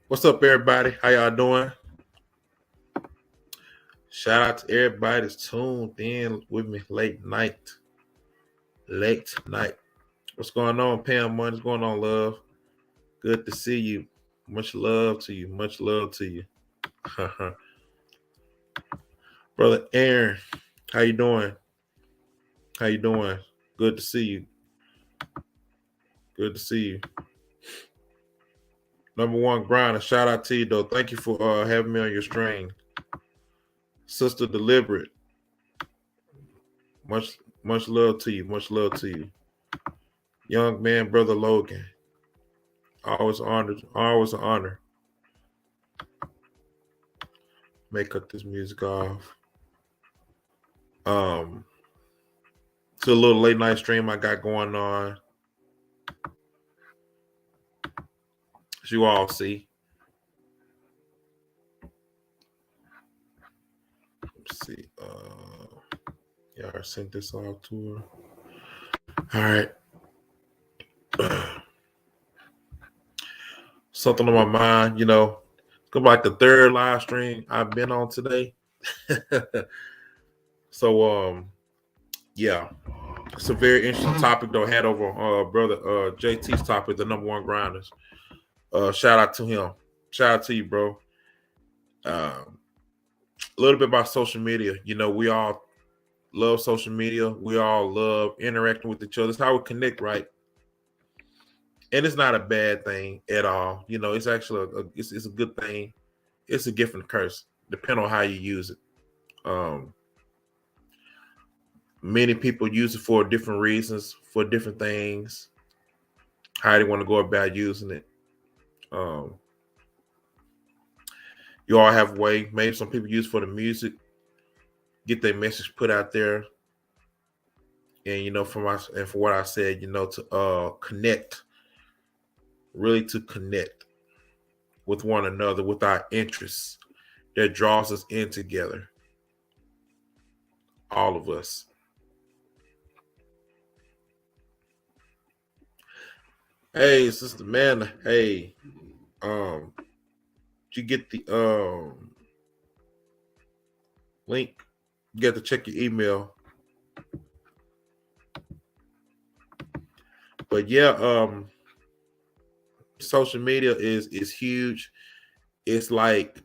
What's up, everybody? How y'all doing? Shout out to everybody that's tuned in with me late night. Late night. What's going on, Pam? What's going on, love? Good to see you. Much love to you. Much love to you. Brother Aaron, how you doing? How you doing? Good to see you. Good to see you. Number one grinder. Shout out to you though. Thank you for having me on your string. Sister Deliberate. Much love to you. Much love to you. Young man, brother Logan. Always honored. Always an honor. May cut this music off. Um, it's a little late night stream I got going on. As you all see. Let's see. Yeah, I sent this off to her. All right. Something on my mind, it's gonna be like the third live stream I've been on today. So yeah. It's a very interesting topic though. Had over brother JT's topic, the number one grinders. Shout out to him. Shout out to you, bro. A little bit about social media. We all love social media. We all love interacting with each other. It's how we connect, right? And it's not a bad thing at all. It's actually it's a good thing. It's a gift and a curse, depending on how you use it. Many people use it for different reasons, for different things, how they want to go about using it. You all have a way. Maybe some people use it for the music, get their message put out there. And for what I said, to connect, really to connect with one another, with our interests that draws us in together. All of us. Hey, Sister Man. Hey, did you get the link? You got to check your email. But yeah, social media is huge. It's like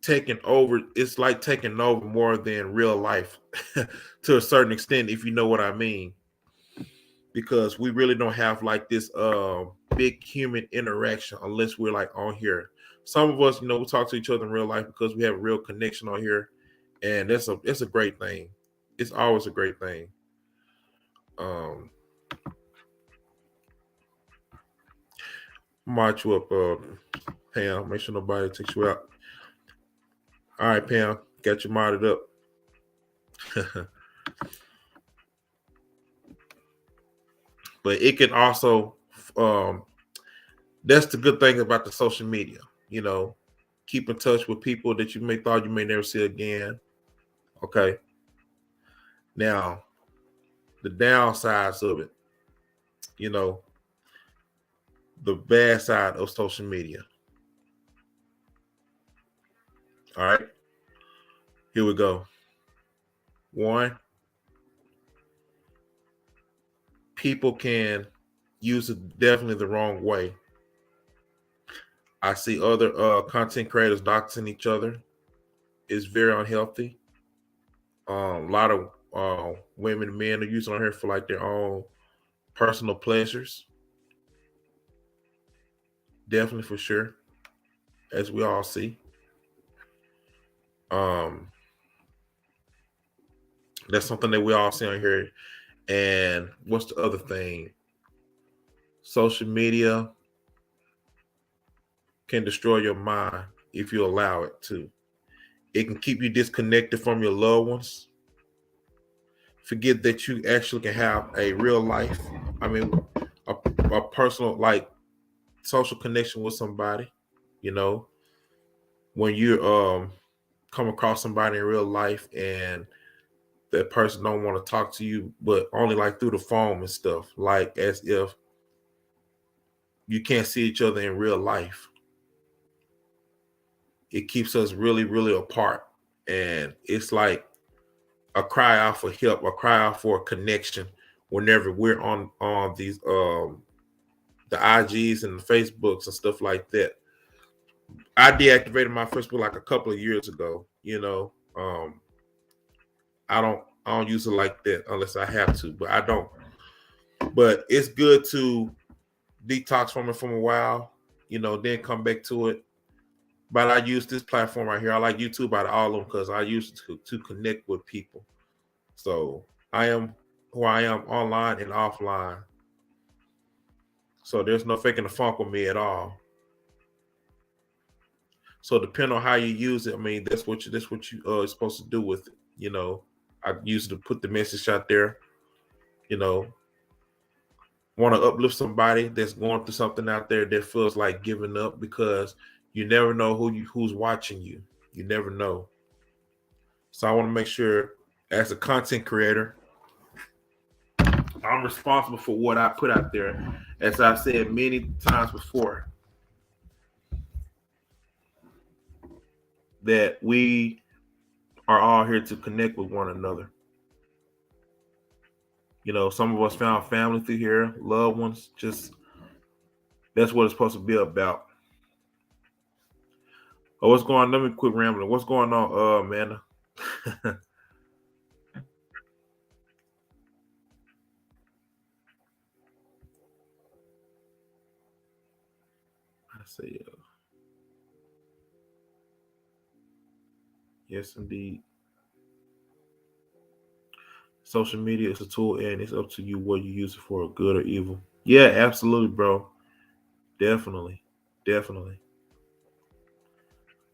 taking over. It's like taking over more than real life to a certain extent, if you know what I mean. Because we really don't have like this big human interaction unless we're like on here. Some of us, we talk to each other in real life because we have a real connection on here, and it's a great thing. It's always a great thing. Um, March you up, Pam. Make sure nobody takes you out. All right, Pam, got you modded up. But it can also, that's the good thing about the social media. Keep in touch with people that you may thought you may never see again. Okay. Now, the downsides of it, you know, the bad side of social media. All right. Here we go. One, people can use it definitely the wrong way. I see other content creators doxing each other. It's very unhealthy. A lot of women and men are using on here for like their own personal pleasures. Definitely for sure, as we all see. Um, that's something that we all see on here. And what's the other thing? Social media can destroy your mind if you allow it to. It can keep you disconnected from your loved ones. Forget that you actually can have a real life. I mean, a personal, like, social connection with somebody. You know, when you come across somebody in real life and that person don't want to talk to you, but only like through the phone and stuff, like as if you can't see each other in real life. It keeps us really, really apart. And it's like a cry out for help, a cry out for a connection whenever we're on these the IGs and the Facebooks and stuff like that. I deactivated my Facebook like a couple of years ago. I don't use it like that unless I have to, but I don't. But it's good to detox from it from a while, then come back to it. But I use this platform right here. I like YouTube out of all of them because I use it to connect with people. So I am who I am online and offline. So there's no faking the funk with me at all. So depending on how you use it, I mean, that's what you are supposed to do with it. I use it to put the message out there. Want to uplift somebody that's going through something out there that feels like giving up, because you never know who's watching you. You never know. So I want to make sure, as a content creator, I'm responsible for what I put out there. As I've said many times before, that we are all here to connect with one another. Some of us found family through here, loved ones. Just that's what it's supposed to be about. Oh, what's going on? Let me quit rambling. What's going on, Amanda? I say, yes, indeed. Social media is a tool, and it's up to you what you use it for, good or evil. Yeah, absolutely, bro. Definitely.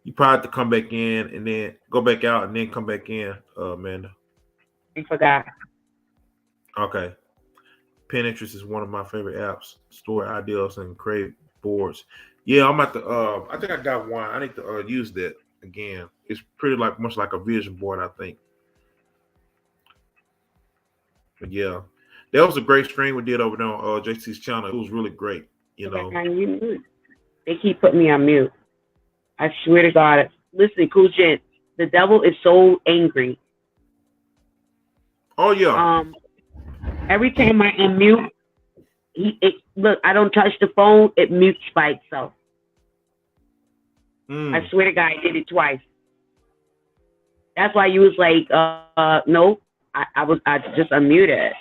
You probably have to come back in and then go back out and then come back in, Amanda. I forgot. Okay. Pinterest is one of my favorite apps. Store ideas and create boards. Yeah, I'm at the. I think I got one. I need to use that again. It's pretty much like a vision board, I think. But yeah, that was a great stream we did over there on JC's channel. It was really great. They keep putting me on mute. I swear to God. Listen, Cool Gent, the devil is so angry. Oh yeah. Every time I unmute, look, I don't touch the phone, it mutes by itself. I swear to God, I did it twice. That's why you was like, no, I just unmuted.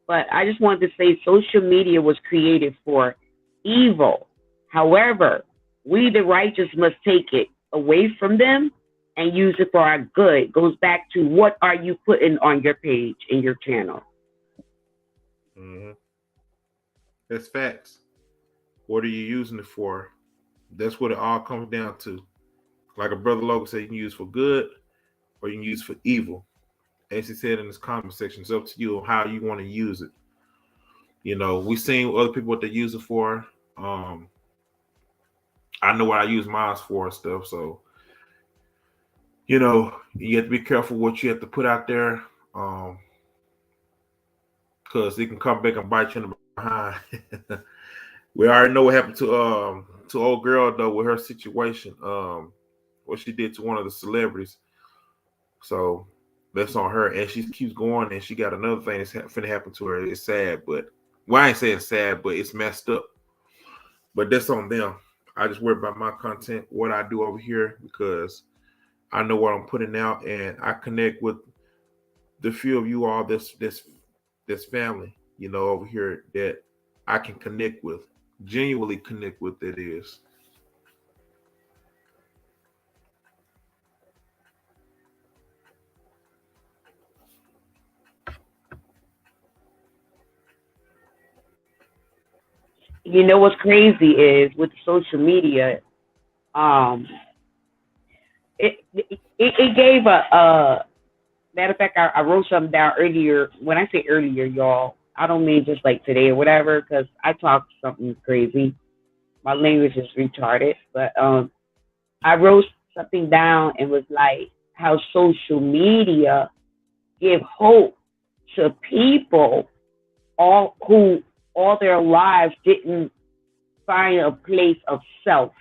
But I just wanted to say social media was created for evil. However, we the righteous must take it away from them and use it for our good. It goes back to, what are you putting on your page and your channel? Mm-hmm. That's facts. What are you using it for? That's what it all comes down to. Like a brother Logan said, you can use for good or you can use for evil. As he said in his comment section, it's up to you on how you want to use it. We've seen other people what they use it for. I know what I use mine for and stuff. So, you have to be careful what you have to put out there. Because it can come back and bite you in the behind. We already know what happened to old girl though with her situation. What she did to one of the celebrities. So that's on her, and she keeps going, and she got another thing that's finna happen to her. It's sad, but I ain't saying sad, but it's messed up. But that's on them. I just worry about my content, what I do over here, because I know what I'm putting out, and I connect with the few of you all this family, over here that I can connect with, genuinely connect with. That is. You know what's crazy is with social media, it gave a matter of fact, I wrote something down earlier. When I say earlier, y'all, I don't mean just like today or whatever, because I talk something crazy. My language is retarded, but I wrote something down and was like how social media give hope to people all their lives didn't find a place of self.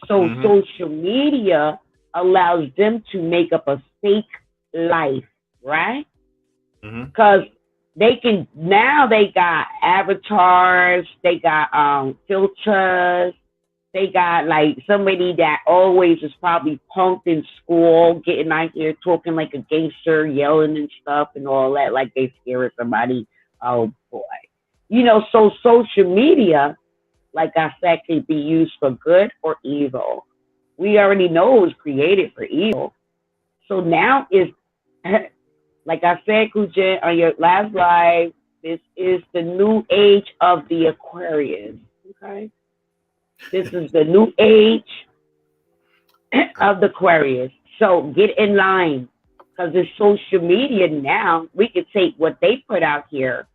So Mm-hmm. social media allows them to make up a fake life, right? Mm-hmm. Because they got avatars, they got filters, they got like somebody that always is probably punked in school, getting out here talking like a gangster, yelling and stuff and all that, like they scared somebody. Oh boy. So social media, like I said, can be used for good or evil. We already know it was created for evil. So now is like I said, Kujan, on your last live, this is the new age of the Aquarius. Okay? This is the new age of the Aquarius. So get in line. Because it's social media now. We can take what they put out here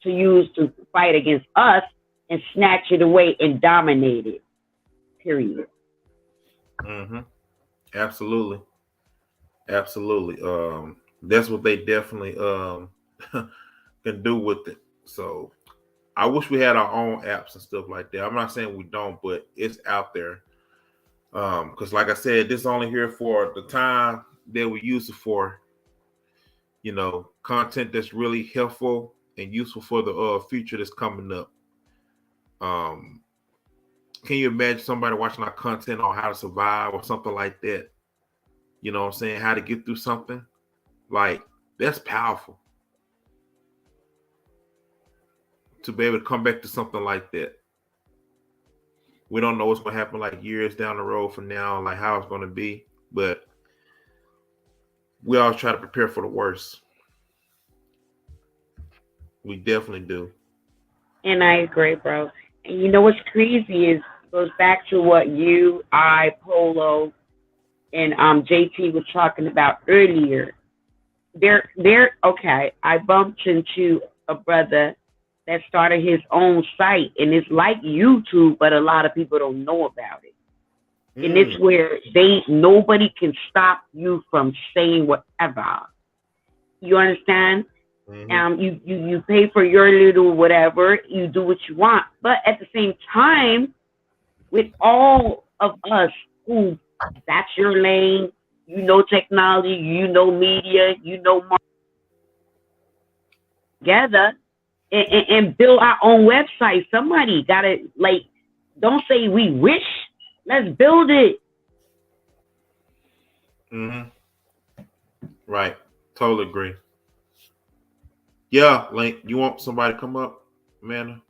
to use to fight against us and snatch it away and dominate it. Period. Mm-hmm. Absolutely. Absolutely. That's what they definitely can do with it. So I wish we had our own apps and stuff like that. I'm not saying we don't, but it's out there. Because like I said, this is only here for the time that we use it for. Content that's really helpful and useful for the future that's coming up. Um, can you imagine somebody watching our content on how to survive or something like that? You know what I'm saying? How to get through something? Like, that's powerful. To be able to come back to something like that. We don't know what's going to happen like years down the road from now, like how it's going to be. But we always try to prepare for the worst. We definitely do. And I agree, bro. And you know what's crazy is goes back to what you, I, Polo, and JT was talking about earlier. They're okay. I bumped into a brother that started his own site, and it's like YouTube, but a lot of people don't know about it. And it's where nobody can stop you from saying whatever. You understand? Mm-hmm. You pay for your little whatever, you do what you want. But at the same time, with all of us who that's your lane, technology, media, together and build our own website. Somebody gotta don't say we wish. Let's build it. Mm-hmm. Right. Totally agree. Yeah, Link, you want somebody to come up, Amanda?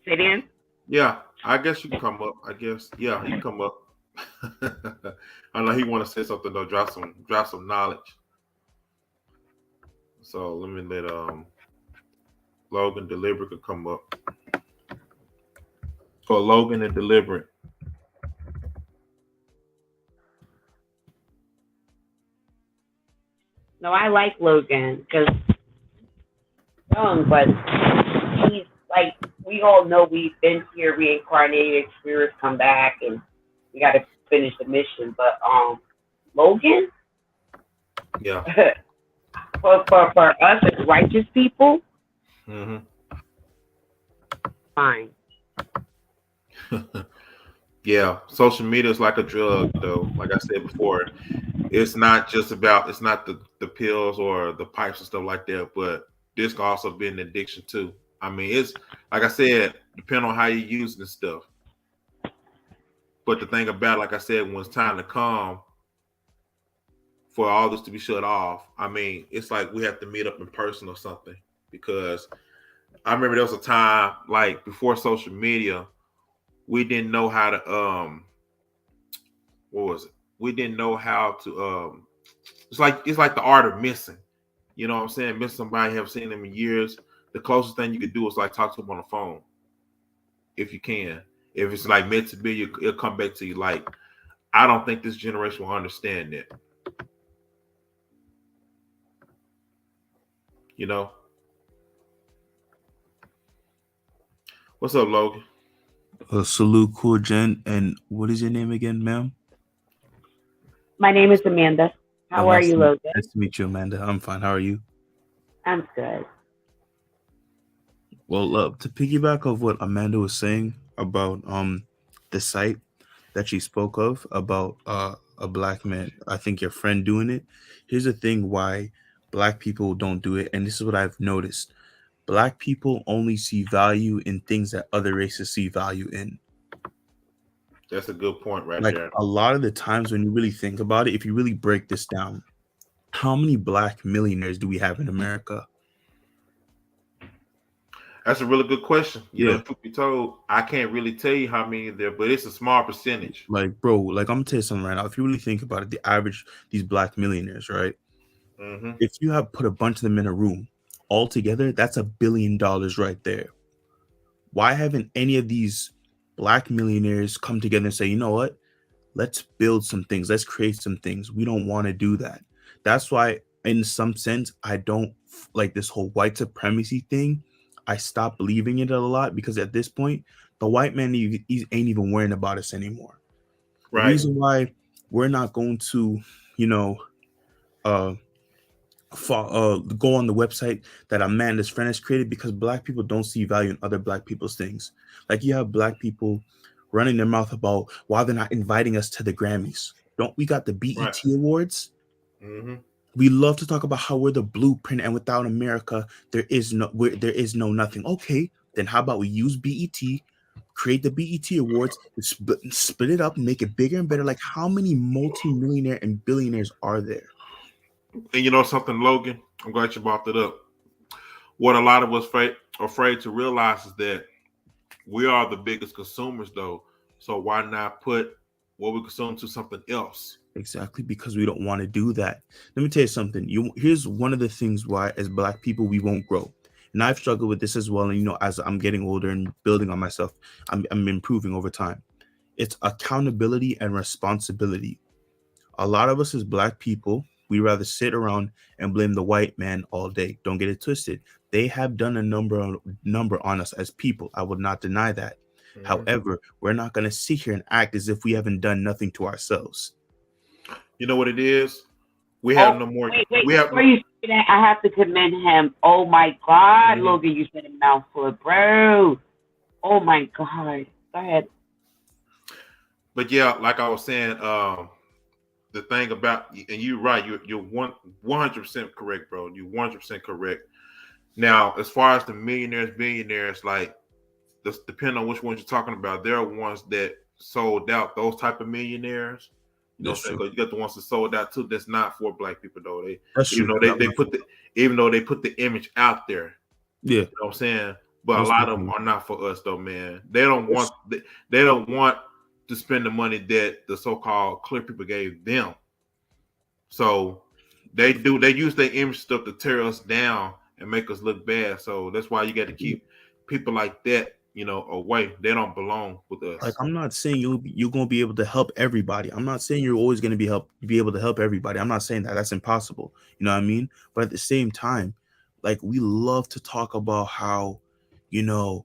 Sit in. Yeah, I guess you can come up. I guess. Yeah, you can come up. I know he want to say something though. Drop some knowledge. So let me let Logan Deliberate could come up. For Logan and Deliberate. No, I like Logan because young, but he's like we all know we've been here, reincarnated, spirits come back, and we got to finish the mission. But Logan, Yeah. for us as righteous people, Mm-hmm. fine. Yeah, social media is like a drug, though. Like I said before, it's not the pills or the pipes and stuff like that, but this can also be an addiction too. I mean, it's like I said, depending on how you use this stuff. But the thing about, like I said, when it's time to come for all this to be shut off, I mean, it's like we have to meet up in person or something. Because I remember there was a time like before social media, we didn't know how to what was it? We didn't know how to it's like the art of missing. You know what I'm saying? Miss somebody, haven't seen them in years. The closest thing you could do is like talk to them on the phone. If you can. If it's like meant to be, it'll come back to you. Like, I don't think this generation will understand that. You know? What's up, Logan? Salute, cool gent. And what is your name again, ma'am? My name is Amanda. How are you, Logan? Nice to meet you, Amanda. I'm fine. How are you? I'm good. Well, to piggyback of what Amanda was saying about the site that she spoke of about a black man, I think your friend doing it. Here's the thing why black people don't do it, and this is what I've noticed. Black people only see value in things that other races see value in. That's a good point right Like there. a lot of the times when you really think about it, if you really break this down, how many black millionaires do we have in America? That's a really good question. You Yeah. know, truth be told, I can't really tell you how many there, but it's a small percentage. Like, bro, like I'm gonna tell you something right now. If you really think about it, the average these black millionaires, right? Mm-hmm. If you have put a bunch of them in a room all together, that's $1 billion right there. Why haven't any of these black millionaires come together and say, you know what? Let's build some things. Let's create some things. We don't want to do that. That's why, in some sense, I don't like this whole white supremacy thing. I stopped believing it a lot because at this point, the white man he ain't even worrying about us anymore. The Right. reason why we're not going to, you know, go on the website that Amanda's friend has created because black people don't see value in other black people's things. Like you have black people running their mouth about why they're not inviting us to the Grammys. Don't we got the BET Right. Awards? Mm-hmm. We love to talk about how we're the blueprint, and without America, there is no nothing. Okay, then how about we use BET, create the BET Awards, split it up, make it bigger and better? Like how many multi-millionaire and billionaires are there? And you know something, Logan? I'm glad you brought that up. What a lot of us afraid to realize is that we are the biggest consumers, though. So why not put what we consume to something else? Exactly, because we don't want to do that. Let me tell you something. Here's one of the things why, as black people, we won't grow. And I've struggled with this as well. And as I'm getting older and building on myself, I'm improving over time. It's accountability and responsibility. A lot of us as black people, we rather sit around and blame the white man all day. Don't get it twisted. They have done a number on us as people. I would not deny that. Mm-hmm. However, we're not going to sit here and act as if we haven't done nothing to ourselves. You know what it is? We have no more. Wait, we have before you say that, I have to commend him. Oh my God, Mhm. Logan, you said a mouthful, bro. Oh my God. Go ahead. But yeah, like I was saying, the thing about, and you're right, you're 100% correct, bro. You're 100% correct. Now, as far as the millionaires, billionaires, like, depending on which ones you're talking about, there are ones that sold out. Those type of millionaires. You know, That's true. you got the ones that sold out too. That's not for black people though. That's Even true. though even though they put the image out there. Yeah. You know what I'm saying? But Most a lot of them definitely. are not for us though, man. They don't want to spend the money that the so-called clear people gave them. So they use their image stuff to tear us down and make us look bad. So that's why you got to keep people like that, away. They don't belong with us. Like I'm not saying you're gonna be able to help everybody. I'm not saying you're always gonna be able to help everybody. I'm not saying that. That's impossible. You know what I mean? But at the same time, like we love to talk about how, the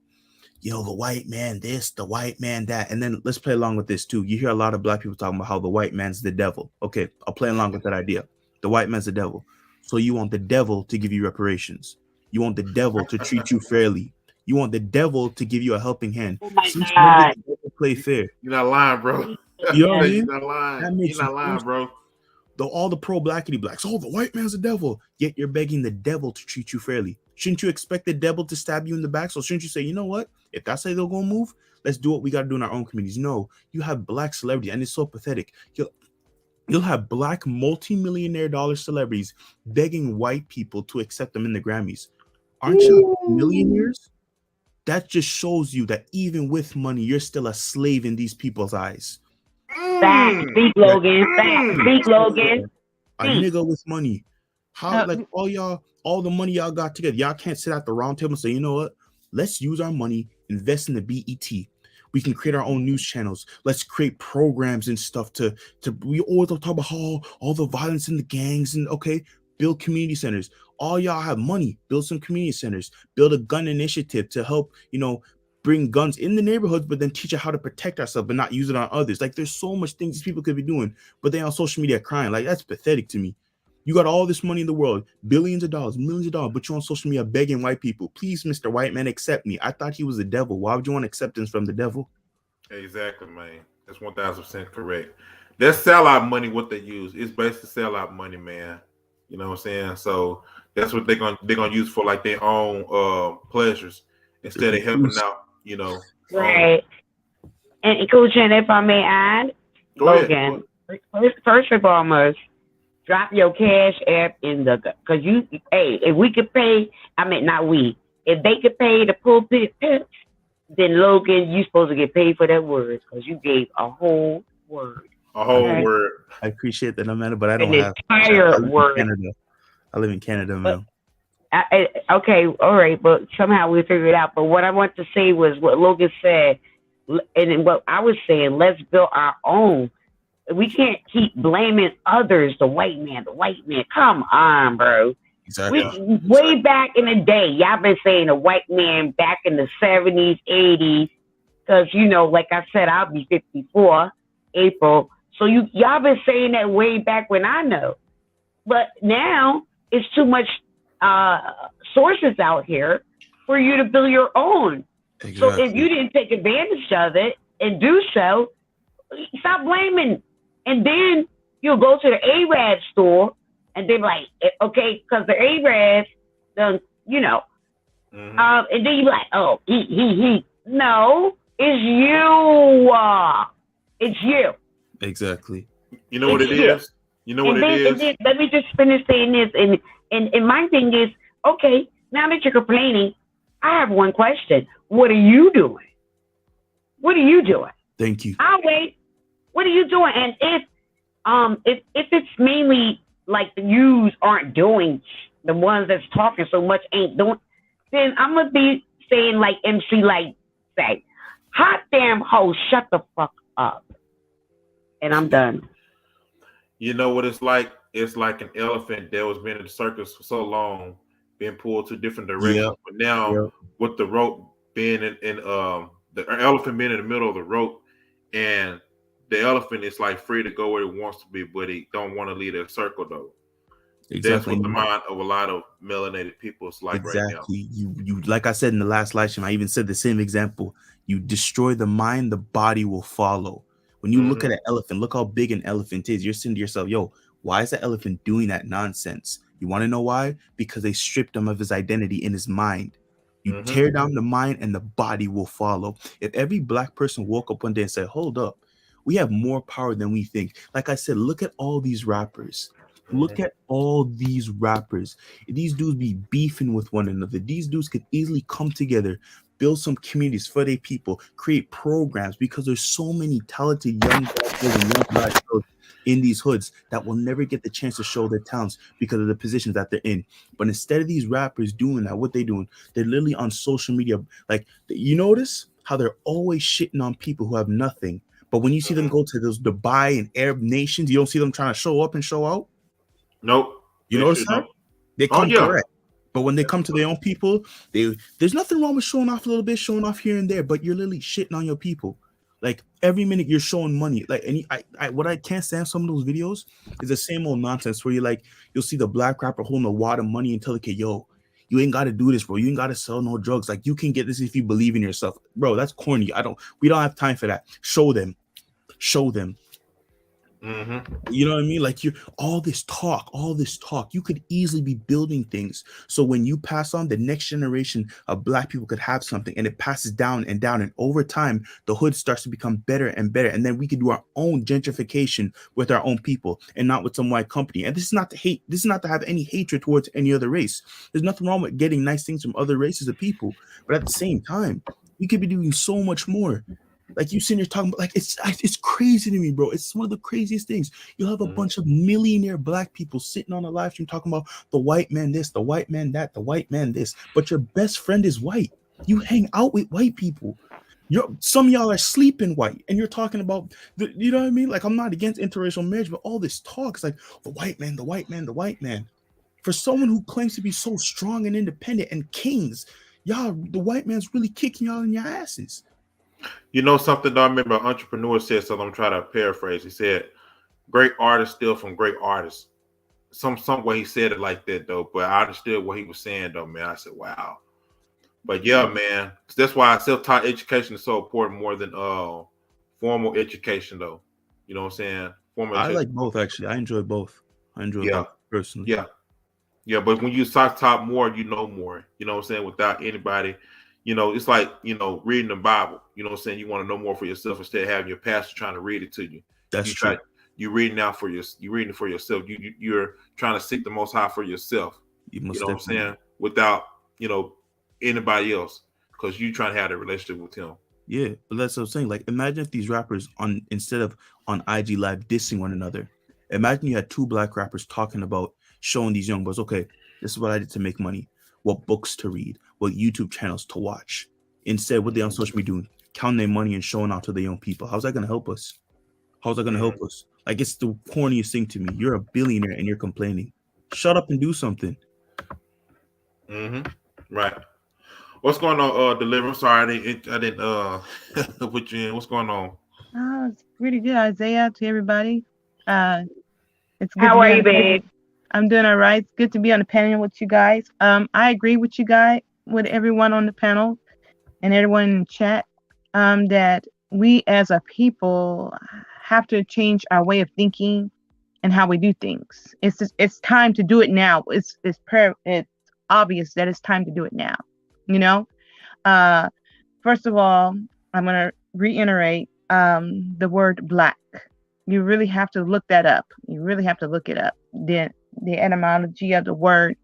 white man this, the white man that, and then let's play along with this too. You hear a lot of black people talking about how the white man's the devil. Okay, I'll play along with that idea. The white man's the devil. So you want the devil to give you reparations. You want the devil to treat you fairly. You want the devil to give you a helping hand. Oh my Since when God. did the devil play fair? You're not lying, bro. You know what I You're mean? not lying. That makes You're not lying, bro. All the pro-blackity blacks. Oh, the white man's the devil. Yet you're begging the devil to treat you fairly. Shouldn't you expect the devil to stab you in the back? So shouldn't you say, you know what? If that's how they're gonna move, let's do what we gotta do in our own communities. No, you have black celebrities, and it's so pathetic. You'll have black multi-millionaire dollar celebrities begging white people to accept them in the Grammys. Aren't you millionaires? That just shows you that even with money, you're still a slave in these people's eyes. Fact. Speak, Logan. Fact. Speak, Logan. A nigga with money. How like all the money y'all got together, y'all can't sit at the round table and say, you know what? Let's use our money, invest in the BET. We can create our own news channels. Let's create programs and stuff to we always talk about all the violence in the gangs and build community centers. All y'all have money, build some community centers, build a gun initiative to help, bring guns in the neighborhoods, but then teach us how to protect ourselves but not use it on others. Like there's so much things these people could be doing, but they on social media crying. Like that's pathetic to me. You got all this money in the world, billions of dollars, millions of dollars, but you're on social media begging white people, please, Mr. White Man, accept me. I thought he was the devil. Why would you want acceptance from the devil? Exactly, man. That's 1000% correct. That's sellout money. What they use, it's basically sellout money, man. You know what I'm saying? So that's what they're gonna use for like their own pleasures instead of helping out. You know. Right. And Coach, and if I may add, Go ahead. Logan, first and foremost, drop your cash app in the, because you, hey, if we could pay, I mean, not we, if they could pay the pulpit tips, then Logan, you supposed to get paid for that word because you gave a whole word. A whole word. I appreciate that, no matter, but I don't An have entire word. I live in Canada, man. Okay, all right, but somehow we figured it out. But what I want to say was what Logan said, and what I was saying, let's build our own. We can't keep blaming others, the white man. Come on, bro. Exactly. Way back in the day, y'all been saying the white man back in the 70s, 80s, because, you know, like I said, I'll be 54 April. So y'all been saying that way back when I know. But now it's too much sources out here for you to build your own. Exactly. So if you didn't take advantage of it and do so, stop blaming. And then you'll go to the Arab store and they're like, okay, because the Arabs, you know, and then you're like, oh, he. No, it's you. It's you. Exactly. You know what it is? You know what it is? And then, let me just finish saying this. And my thing is, okay, now that you're complaining, I have one question. What are you doing? What are you doing? Thank you. I'll wait. What are you doing? And if it's mainly like the news aren't doing, the ones that's talking so much ain't doing, then I'm gonna be saying like MC Light say, hot damn hoe, shut the fuck up. And I'm done. You know what it's like? It's like an elephant that was been in the circus for so long, being pulled to different directions. Yep. But now with the rope being in the elephant being in the middle of the rope, and the elephant is like free to go where it wants to be, but he don't want to leave that circle though. Exactly. That's what the mind of a lot of melanated people is like right now. Exactly. You like I said in the last live stream, I even said the same example. You destroy the mind, the body will follow. When you look at an elephant, look how big an elephant is. You're saying to yourself, yo, why is the elephant doing that nonsense? You want to know why? Because they stripped him of his identity in his mind. You tear down the mind and the body will follow. If every black person woke up one day and said, hold up, we have more power than we think. Like I said, look at all these rappers. Look at all these rappers. These dudes be beefing with one another. These dudes could easily come together, build some communities for their people, create programs, because there's so many talented young black girls and young black girls in these hoods that will never get the chance to show their talents because of the positions that they're in. But instead of these rappers doing that, what they doing? They're literally on social media. Like, you notice how they're always shitting on people who have nothing. But when you see them go to those Dubai and Arab nations, you don't see them trying to show up and show out. Nope. You notice that? They come correct. But when they come to their own people, there's nothing wrong with showing off a little bit, showing off here and there, but you're literally shitting on your people. Like every minute you're showing money. Like, and what I can't stand some of those videos is the same old nonsense where you'll see the black rapper holding a wad of money and tell the kid, yo, you ain't got to do this, bro. You ain't got to sell no drugs. Like, you can get this if you believe in yourself. Bro, that's corny. We don't have time for that. Show them. You know what I mean? Like, all this talk, you could easily be building things. So when you pass on, the next generation of black people could have something, and it passes down and down. And over time, the hood starts to become better and better. And then we could do our own gentrification with our own people and not with some white company. And this is not to hate. This is not to have any hatred towards any other race. There's nothing wrong with getting nice things from other races of people. But at the same time, we could be doing so much more. Like, you sitting here talking about, like, it's crazy to me, bro. It's one of the craziest things. You'll have a bunch of millionaire black people sitting on a live stream talking about the white man this, the white man that, the white man this, but your best friend is white. You hang out with white people. Some of y'all are sleeping white, and you're talking about you know what I mean? Like, I'm not against interracial marriage, but all this talk is like the white man, the white man, the white man. For someone who claims to be so strong and independent and kings, y'all, the white man's really kicking y'all in your asses. You know something? I remember an entrepreneur said something. I'm trying to paraphrase. He said, "Great artists steal from great artists." some way he said it like that though, but I understood what he was saying though, man. I said, wow. But yeah, man, that's why self-taught education is so important more than formal education though. You know what I'm saying? Formal I education. like both actually. I enjoy both. I enjoy Yeah. both personally. Yeah. Yeah, but when you self-taught more, you know more. You know what I'm saying? Without anybody, it's like, reading the Bible. You know what I'm saying? You want to know more for yourself instead of having your pastor trying to read it to you. That's you true. You reading out for you reading it for yourself. You're trying to seek the Most High for yourself. You You must know what I'm definitely. saying? Without anybody else, because you trying to have a relationship with him. Yeah, but that's what I'm saying. Like, imagine if these rappers instead of on IG Live dissing one another, imagine you had two black rappers talking about showing these young boys, okay, this is what I did to make money, what books to read, what YouTube channels to watch. Instead, what they on social media doing, counting their money and showing out to the young people. How's that gonna help us? How's that gonna help us? Like, it's the corniest thing to me. You're a billionaire and you're complaining. Shut up and do something. Right. What's going on, Deliver? I'm sorry, I didn't put you in. What's going on? Oh, it's pretty good, Isaiah, to everybody. It's good How to be are on you, the panel. babe? I'm doing all right. It's good to be on the panel with you guys. I agree with you guys, with everyone on the panel and everyone in the chat, that we as a people have to change our way of thinking and how we do things. It's time to do it now. It's obvious that it's time to do it now. First of all, I'm gonna reiterate the word black. You really have to look that up. You really have to look it up. The etymology of the word,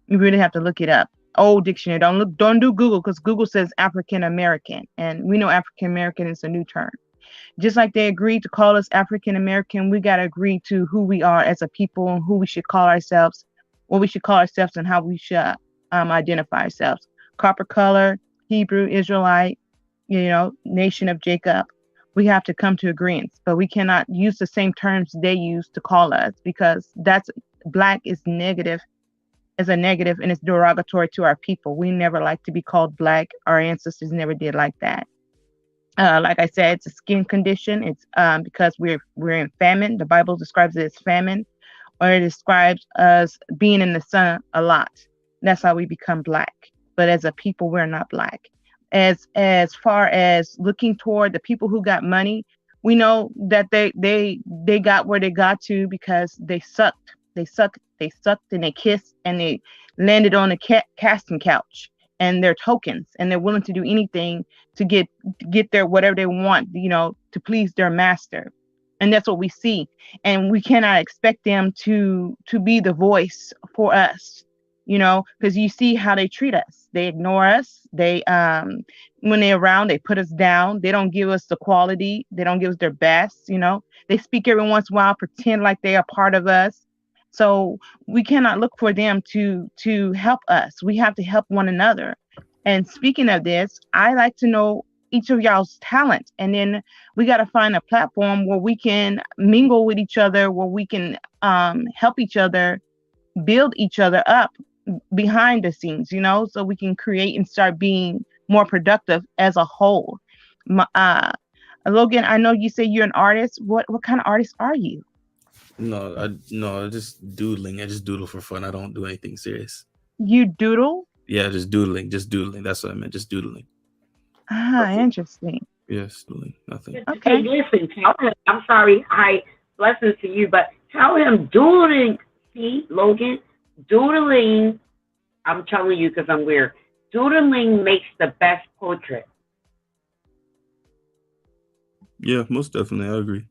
you really have to look it up. Old dictionary. Don't do Google, because Google says African American, and we know African American is a new term. Just like they agreed to call us African American, we gotta agree to who we are as a people and who we should call ourselves, what we should call ourselves, and how we should identify ourselves. Copper color, Hebrew, Israelite, nation of Jacob. We have to come to agreement, but we cannot use the same terms they use to call us, because that's black is negative, is a negative, and it's derogatory to our people. We never like to be called black. Our ancestors never did like that. Like I said, it's a skin condition. It's because we're in famine. The Bible describes it as famine, or it describes us being in the sun a lot. That's how we become black. But as a people, we're not black. As far as looking toward the people who got money, we know that they got where they got to because they sucked, and they kissed, and they landed on a casting couch, and they're tokens, and they're willing to do anything to get their whatever they want, to please their master. And that's what we see. And we cannot expect them to be the voice for us, because you see how they treat us. They ignore us. They when they're around, they put us down. They don't give us the quality. They don't give us their best. They speak every once in a while, pretend like they are part of us. So we cannot look for them to help us. We have to help one another. And speaking of this, I like to know each of y'all's talent, and then we got to find a platform where we can mingle with each other, where we can help each other, build each other up behind the scenes, so we can create and start being more productive as a whole. Logan, I know you say you're an artist. What kind of artist are you? No, I just doodling. I just doodle for fun. I don't do anything serious. You doodle? Yeah, just doodling. That's what I meant. Just doodling. Interesting. Yes, doodling. Nothing. Okay. Hey, listen, tell him, I'm sorry, blessings to you, but tell him doodling, see, Logan, doodling, I'm telling you because I'm weird, doodling makes the best portrait. Yeah, most definitely. I agree.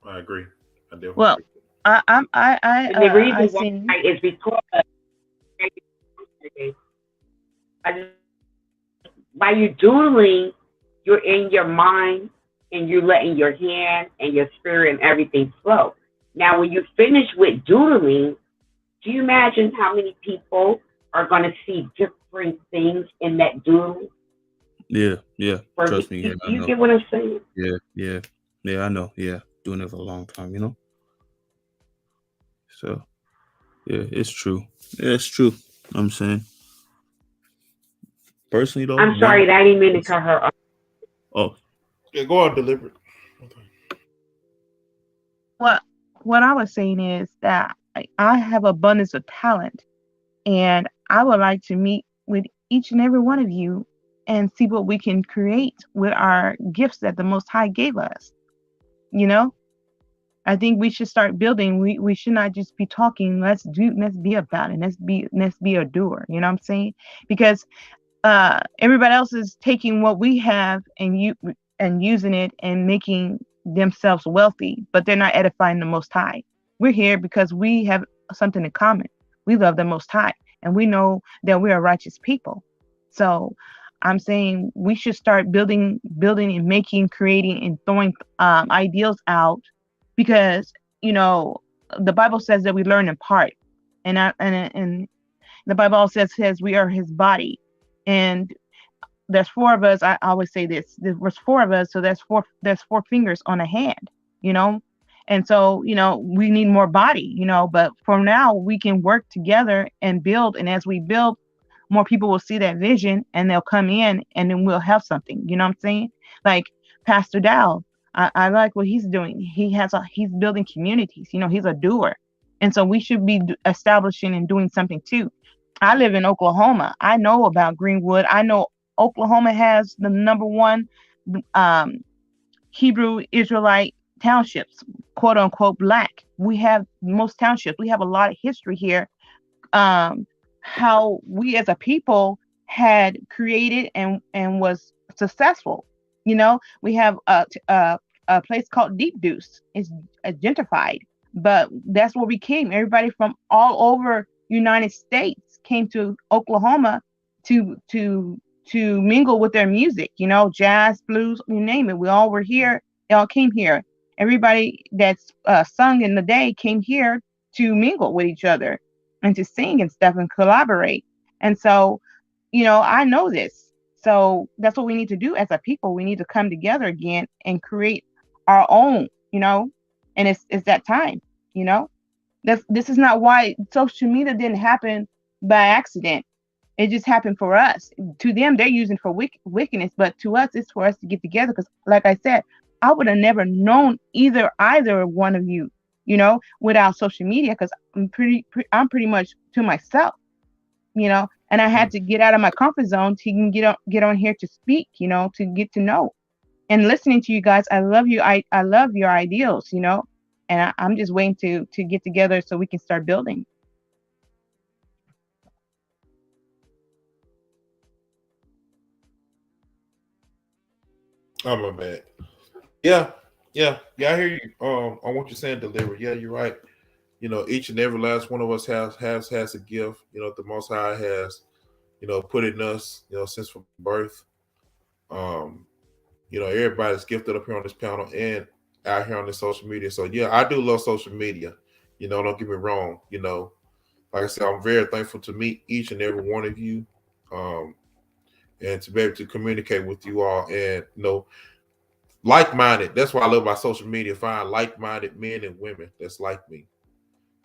I agree. I definitely Well, agree. And the reason why is because by you doodling, you're in your mind and you're letting your hand and your spirit and everything flow. Now, when you finish with doodling, do you imagine how many people are going to see different things in that doodle? Yeah. Trust me. You get what I'm saying? Yeah. I know. Yeah, doing it for a long time. So, yeah, it's true. Yeah, it's true. I'm saying. Personally, though. I'm sorry, I didn't mean to cut her off. Oh. Yeah, go on, deliberate. what I was saying is that I have abundance of talent, and I would like to meet with each and every one of you and see what we can create with our gifts that the Most High gave us. You know, I think we should start building. We should not just be talking. Let's be about it. Let's be a doer. You know what I'm saying? Because everybody else is taking what we have and using it and making themselves wealthy, but they're not edifying the Most High. We're here because we have something in common. We love the Most High, and we know that we are righteous people. So I'm saying we should start building and making, creating, and throwing ideals out, because the Bible says that we learn in part, and the Bible also says we are His body, and there's four of us. I always say this. There's four of us, so there's four fingers on a hand, and so we need more body, but for now we can work together and build, and as we build, more people will see that vision and they'll come in, and then we'll have something. You know what I'm saying? Like Pastor Dow, I like what he's doing. He's building communities. He's a doer, and so we should be establishing and doing something too. I live in Oklahoma. I know about Greenwood. I know Oklahoma has the number one Hebrew Israelite townships, quote unquote Black. We have most townships. We have a lot of history here. How we as a people had created and was successful. We have a place called Deep Deuce. It's gentrified, but that's where we came. Everybody from all over United States came to Oklahoma to mingle with their music, jazz, blues, you name it. We all were here. They all came here. Everybody that's sung in the day came here to mingle with each other and to sing and stuff and collaborate. And so, I know this. So that's what we need to do as a people. We need to come together again and create our own, and it's that time, This is not why social media didn't happen by accident. It just happened for us. To them, they're using for wickedness, but to us, it's for us to get together. Because, like I said, I would have never known either one of you, without social media. Because I'm pretty much to myself, and I had to get out of my comfort zone to even get on here to speak, to get to know. And listening to you guys, I love you. I love your ideals, and I'm just waiting to get together so we can start building. Oh, my bad. Yeah. I hear you. On what you're saying, deliver. Yeah, you're right. Each and every last one of us has a gift. The Most High has, put in us, since from birth. Everybody's gifted up here on this panel and out here on the social media. So yeah, I do love social media. Don't get me wrong. Like I said, I'm very thankful to meet each and every one of you. And to be able to communicate with you all, and like-minded. That's what I love about social media. Find like-minded men and women that's like me.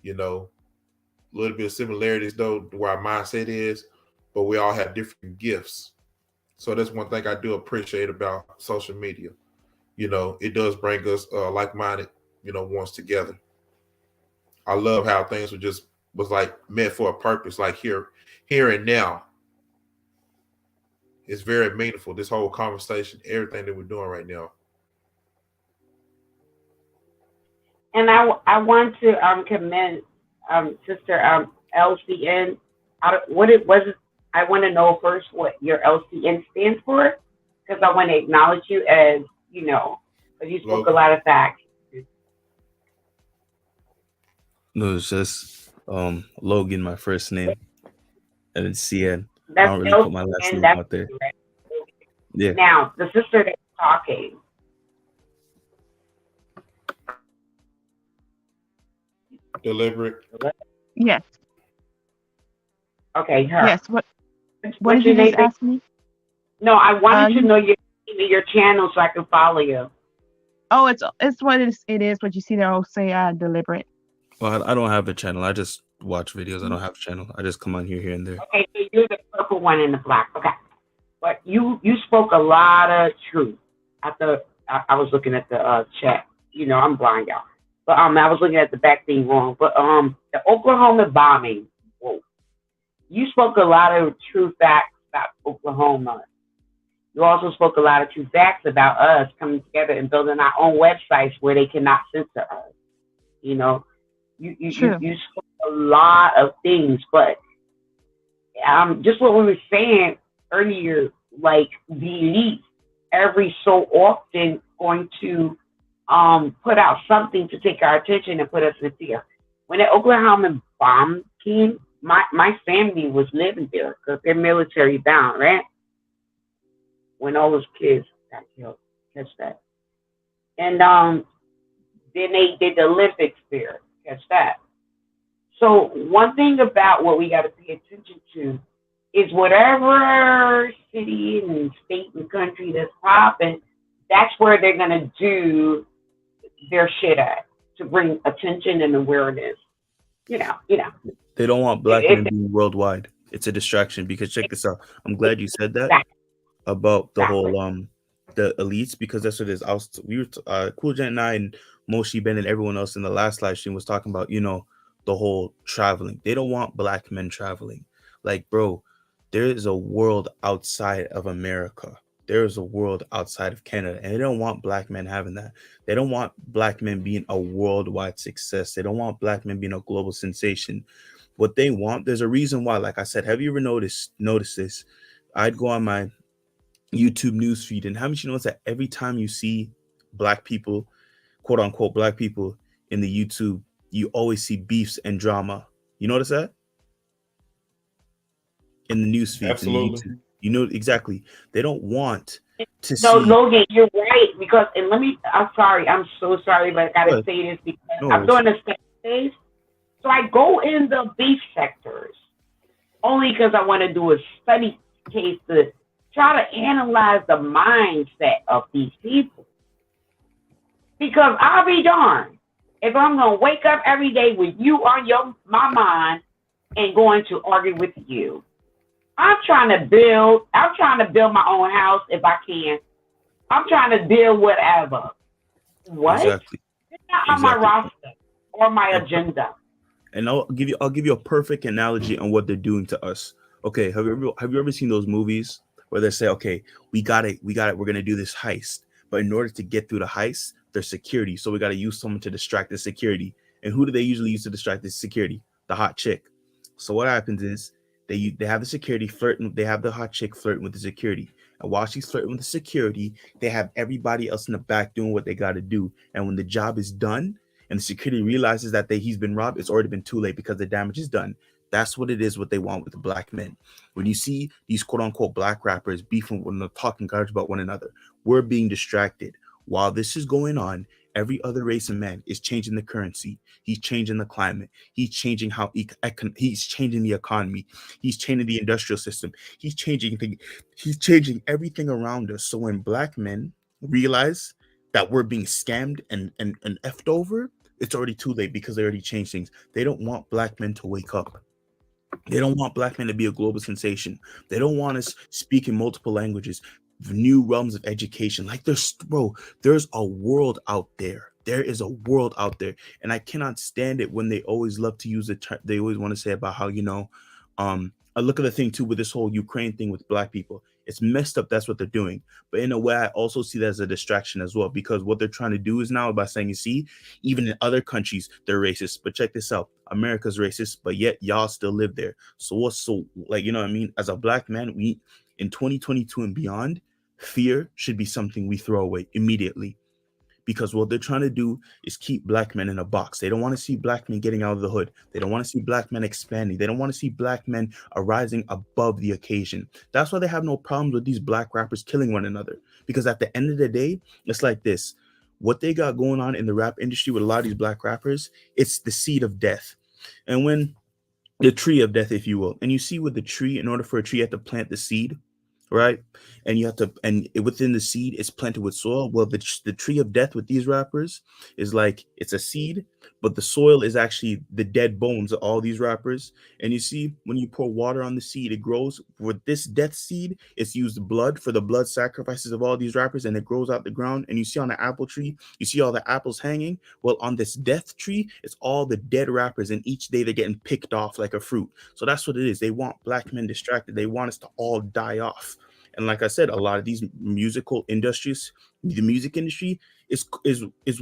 A little bit of similarities though, where our mindset is, but we all have different gifts. So that's one thing I do appreciate about social media. It does bring us like-minded, ones together. I love how things was like meant for a purpose, like here and now. It's very meaningful, this whole conversation, everything that we're doing right now. And I want to commend Sister LCN. What it was, I want to know first what your LCN stands for, because I want to acknowledge you as, because you spoke a lot of facts. No, it's just Logan, my first name, and it's CN. That's I don't really put my last name out there. Right? Yeah. Now, the sister that's talking. Deliberate. Yes. Okay, her. Yes. What did you just ask me? No, I wanted to know your channel so I can follow you. Oh, it's what it is. What you see there, I'll say deliberate. Well, I don't have a channel. I just watch videos. I don't have a channel. I just come on here and there. Okay, so you're the purple one in the black. Okay, but you spoke a lot of truth. I was looking at the chat. I'm blind, y'all. But I was looking at the back thing wrong. But the Oklahoma bombing. Whoa. You spoke a lot of true facts about Oklahoma. You also spoke a lot of true facts about us coming together and building our own websites where they cannot censor us. You know, you spoke a lot of things, but just what we were saying earlier, like the elite every so often going to put out something to take our attention and put us in fear. When the Oklahoma bomb came, my family was living there because they're military bound, right? When all those kids got killed, catch that. And then they did the Olympics there, catch that. So one thing about what we got to pay attention to is whatever city and state and country that's popping, that's where they're gonna do their shit at to bring attention and awareness. You know. They don't want black men being worldwide. It's a distraction because check this out. I'm glad you said that about the whole the elites, because that's what it is. Cool Jen and I and Moshi Ben and everyone else in the last live stream was talking about, the whole traveling. They don't want black men traveling. Like, bro, there is a world outside of America. There is a world outside of Canada, and they don't want black men having that. They don't want black men being a worldwide success. They don't want black men being a global sensation. What they want, there's a reason why. Like I said, have you ever noticed this? I'd go on my YouTube news feed, and haven't you noticed that every time you see black people, quote unquote black people in the YouTube, you always see beefs and drama. You notice that? In the news feed. Absolutely. Exactly. They don't want to see. No, Logan, you're right. Because, and I'm sorry. I'm so sorry, but I got to say this because I'm doing a study. So I go in the beef sectors only because I want to do a study case to try to analyze the mindset of these people. Because I'll be darned if I'm going to wake up every day with you on my mind and going to argue with you. I'm trying to build my own house if I can. I'm trying to build whatever. What? Exactly. It's not on my roster or my agenda. And I'll give you a perfect analogy on what they're doing to us. Okay, have you ever seen those movies where they say, okay, we got it, we're gonna do this heist, but in order to get through the heist, there's security, so we got to use someone to distract the security. And who do they usually use to distract the security? The hot chick. So what happens is they have the security flirting, they have the hot chick flirting with the security, and while she's flirting with the security, they have everybody else in the back doing what they got to do. And when the job is done and the security realizes that he's been robbed, it's already been too late because the damage is done. That's what it is, what they want with the black men. When you see these quote unquote black rappers beefing when they're talking garbage about one another, we're being distracted. While this is going on, every other race of man is changing the currency. He's changing the climate. He's changing he's changing the economy. He's changing the industrial system. He's changing everything around us. So when black men realize that we're being scammed and effed over, it's already too late because they already changed things. They don't want black men to wake up. They don't want black men to be a global sensation. They don't want us speaking multiple languages, new realms of education. Like there's a world out there. There is a world out there, and I cannot stand it when they always love to use the term. They always want to say about how I look at the thing too with this whole Ukraine thing with black people. It's messed up. That's what they're doing. But in a way, I also see that as a distraction as well, because what they're trying to do is now by saying, you see, even in other countries, they're racist. But check this out. America's racist, but yet y'all still live there. So what's you know what I mean? As a black man, we in 2022 and beyond, fear should be something we throw away immediately. Because what they're trying to do is keep black men in a box. They don't want to see black men getting out of the hood. They don't want to see black men expanding. They don't want to see black men arising above the occasion. That's why they have no problems with these black rappers killing one another. Because at the end of the day, it's like this. What they got going on in the rap industry with a lot of these black rappers, it's the seed of death. And when the tree of death, if you will, and you see with the tree, in order for a tree, you have to plant the seed. Right, and you have to, and within the seed, it's planted with soil. Well, the tree of death with these rappers is like it's a seed, but the soil is actually the dead bones of all these rappers. And you see, when you pour water on the seed, it grows. With this death seed, it's used blood for the blood sacrifices of all these rappers, and it grows out the ground. And you see on the apple tree, you see all the apples hanging. Well, on this death tree, it's all the dead rappers, and each day they're getting picked off like a fruit. So that's what it is. They want black men distracted. They want us to all die off. And like I said, a lot of these musical industries, the music industry is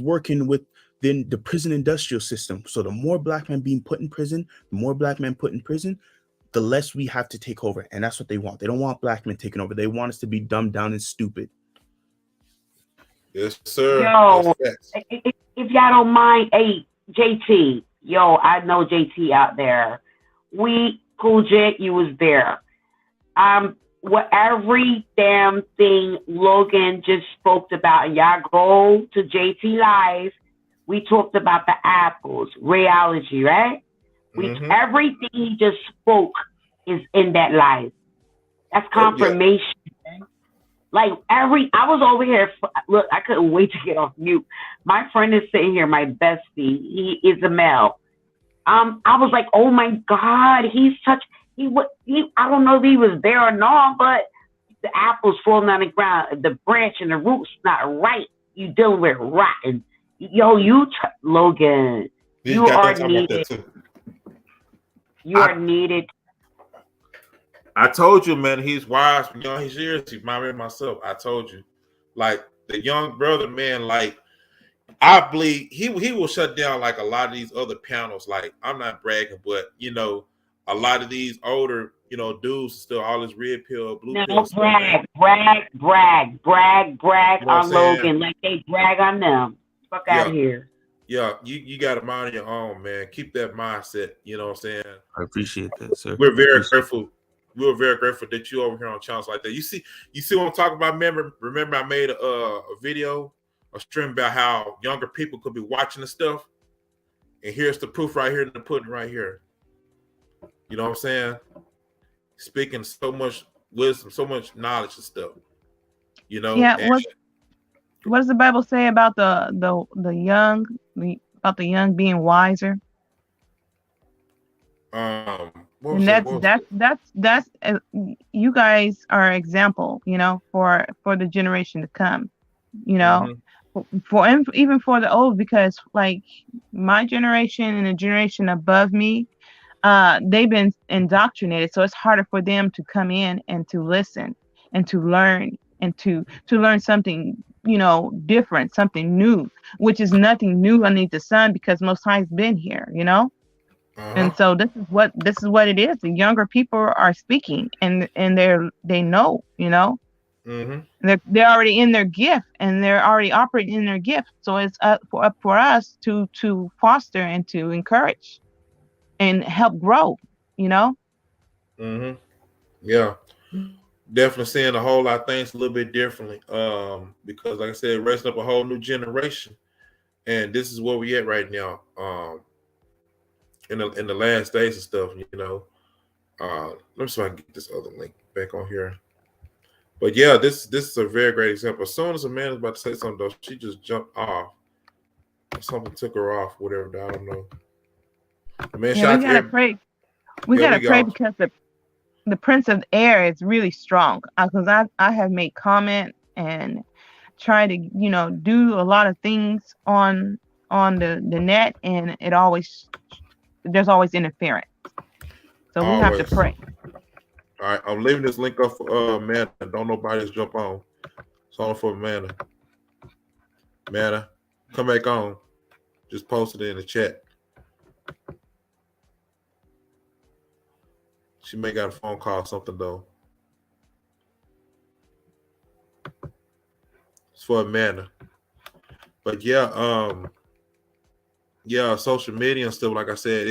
working with the prison industrial system. So the more black men being put in prison, the more black men put in prison, the less we have to take over. And that's what they want. They don't want black men taking over. They want us to be dumbed down and stupid. Yes, sir. Yo, Yes, if y'all don't mind, hey, JT, yo, I know JT out there. Cool Jet, you was there. What every damn thing Logan just spoke about, and y'all go to JT Live, we talked about the apples, rheology, right? Everything he just spoke is in that live. That's confirmation. Yeah. Like I was over here. Look, I couldn't wait to get off mute. My friend is sitting here, my bestie. He is a male. I was like, oh my God, I don't know if he was there or not, but the apples falling on the ground, the branch and the roots not right. You dealing with rotten. Yo, Logan, you are needed. You are needed. I told you, man, he's wise. You know, he's serious. He's my man myself. I told you. Like, the young brother, man, like, I believe he will shut down, like, a lot of these other panels. Like, I'm not bragging, but, you know, a lot of these older, you know, dudes still all this red pill, blue pill. Brag on Logan like they brag on them. Fuck out of here. Yeah, you got to mind your own, man. Keep that mindset. You know what I'm saying? I appreciate that, sir. We're very grateful. We were very grateful that you over here on channels like that. You see what I'm talking about? Remember I made a video, a stream about how younger people could be watching the stuff, and here's the proof right here in the pudding right here. You know what I'm saying? Speaking so much wisdom, so much knowledge and stuff. You know? Yeah. What does the Bible say about the young, about the young being wiser? And that's you guys are an example, you know, for the generation to come, you know, even for the old, because like my generation and the generation above me, they've been indoctrinated, so it's harder for them to come in and to listen and to learn and to learn something, you know, different, something new, which is nothing new underneath the sun, because Most High's been here, you know. And so this is what it is. The younger people are speaking, and they know, you know, they're already in their gift, and they're already operating in their gift. So it's up for us to foster and to encourage and help grow, you know. Yeah, definitely seeing a whole lot of things a little bit differently. Because like I said, raising up a whole new generation, and this is where we at right now. In the last days and stuff, you know. Let me see if I can get this other link back on here. But yeah, this is a very great example. As soon as a man is about to say something, though, she just jumped off. Something took her off, whatever. I don't know. Man, yeah, we gotta pray. We gotta pray because the Prince of the Air is really strong. Because I have made comment and tried to, you know, do a lot of things on the net, and there's always interference. So we have to pray. All right, I'm leaving this link up for Mana. Don't nobody just jump on. It's only for Mana. Mana, come back on. Just post it in the chat. She may got a phone call or something though. It's for Mana. But yeah, yeah, social media and stuff. Like I said,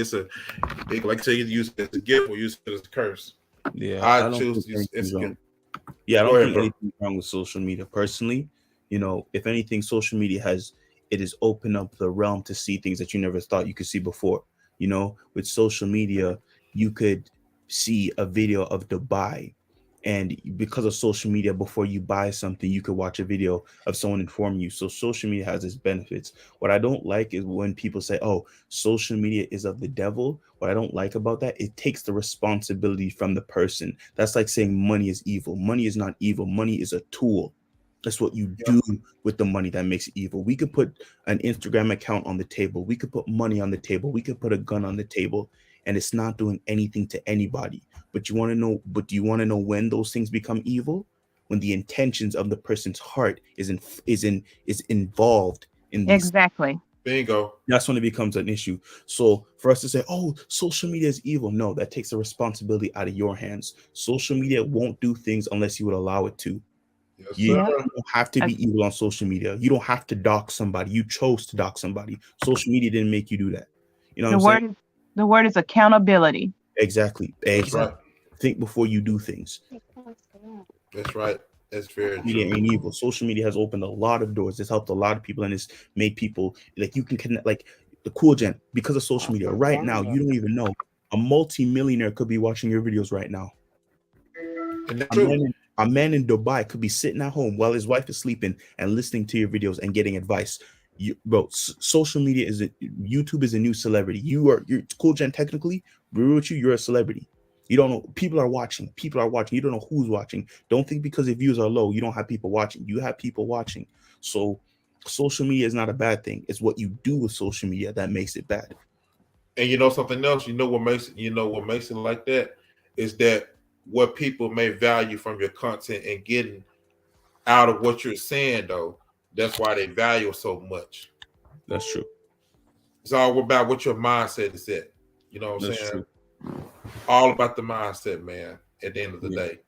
like I said, you use it as a gift or use it as a curse. Yeah, I choose to use it as a gift. Yeah, I don't think anything wrong with social media personally. You know, if anything, social media has opened up the realm to see things that you never thought you could see before. You know, with social media, you could see a video of Dubai And because of social media, before you buy something, you could watch a video of someone informing you. So social media has its benefits. What I don't like is when people say, oh, social media is of the devil. What I don't like about that, it takes the responsibility from the person. That's like saying money is evil. Money is not evil. Money is a tool. That's what you do with the money that makes it evil. We could put an Instagram account on the table. We could put money on the table. We could put a gun on the table, and it's not doing anything to anybody. But do you want to know when those things become evil? When the intentions of the person's heart is involved in these. Exactly. Bingo. That's when it becomes an issue. So for us to say, oh, social media is evil, no, that takes the responsibility out of your hands. Social media won't do things unless you would allow it to. Yes, You sir. don't have to be evil on social media. You don't have to dox somebody. You chose to dox somebody. Social media didn't make you do that. You know what I'm saying? The word is accountability. Exactly. That's right. Think before you do things. That's right. That's very Media true. ain't evil. Social media has opened a lot of doors. It's helped a lot of people, and it's made people like you can connect. Like the cool gen, because of social media. Right now, you don't even know a multi-millionaire could be watching your videos right now. And that's true. A man in Dubai could be sitting at home while his wife is sleeping and listening to your videos and getting advice. Social media YouTube is a new celebrity. You're cool gen. Technically, we're with you. You're a celebrity. You don't know. People are watching. You don't know who's watching. Don't think because the views are low, you don't have people watching. You have people watching. So social media is not a bad thing. It's what you do with social media that makes it bad. And you know something else. What makes it like that is that what people may value from your content and getting out of what you're saying, though. That's why they value it so much. That's true. It's all about what your mindset is at. You know what I'm saying? True. All about the mindset, man, at the end of the day.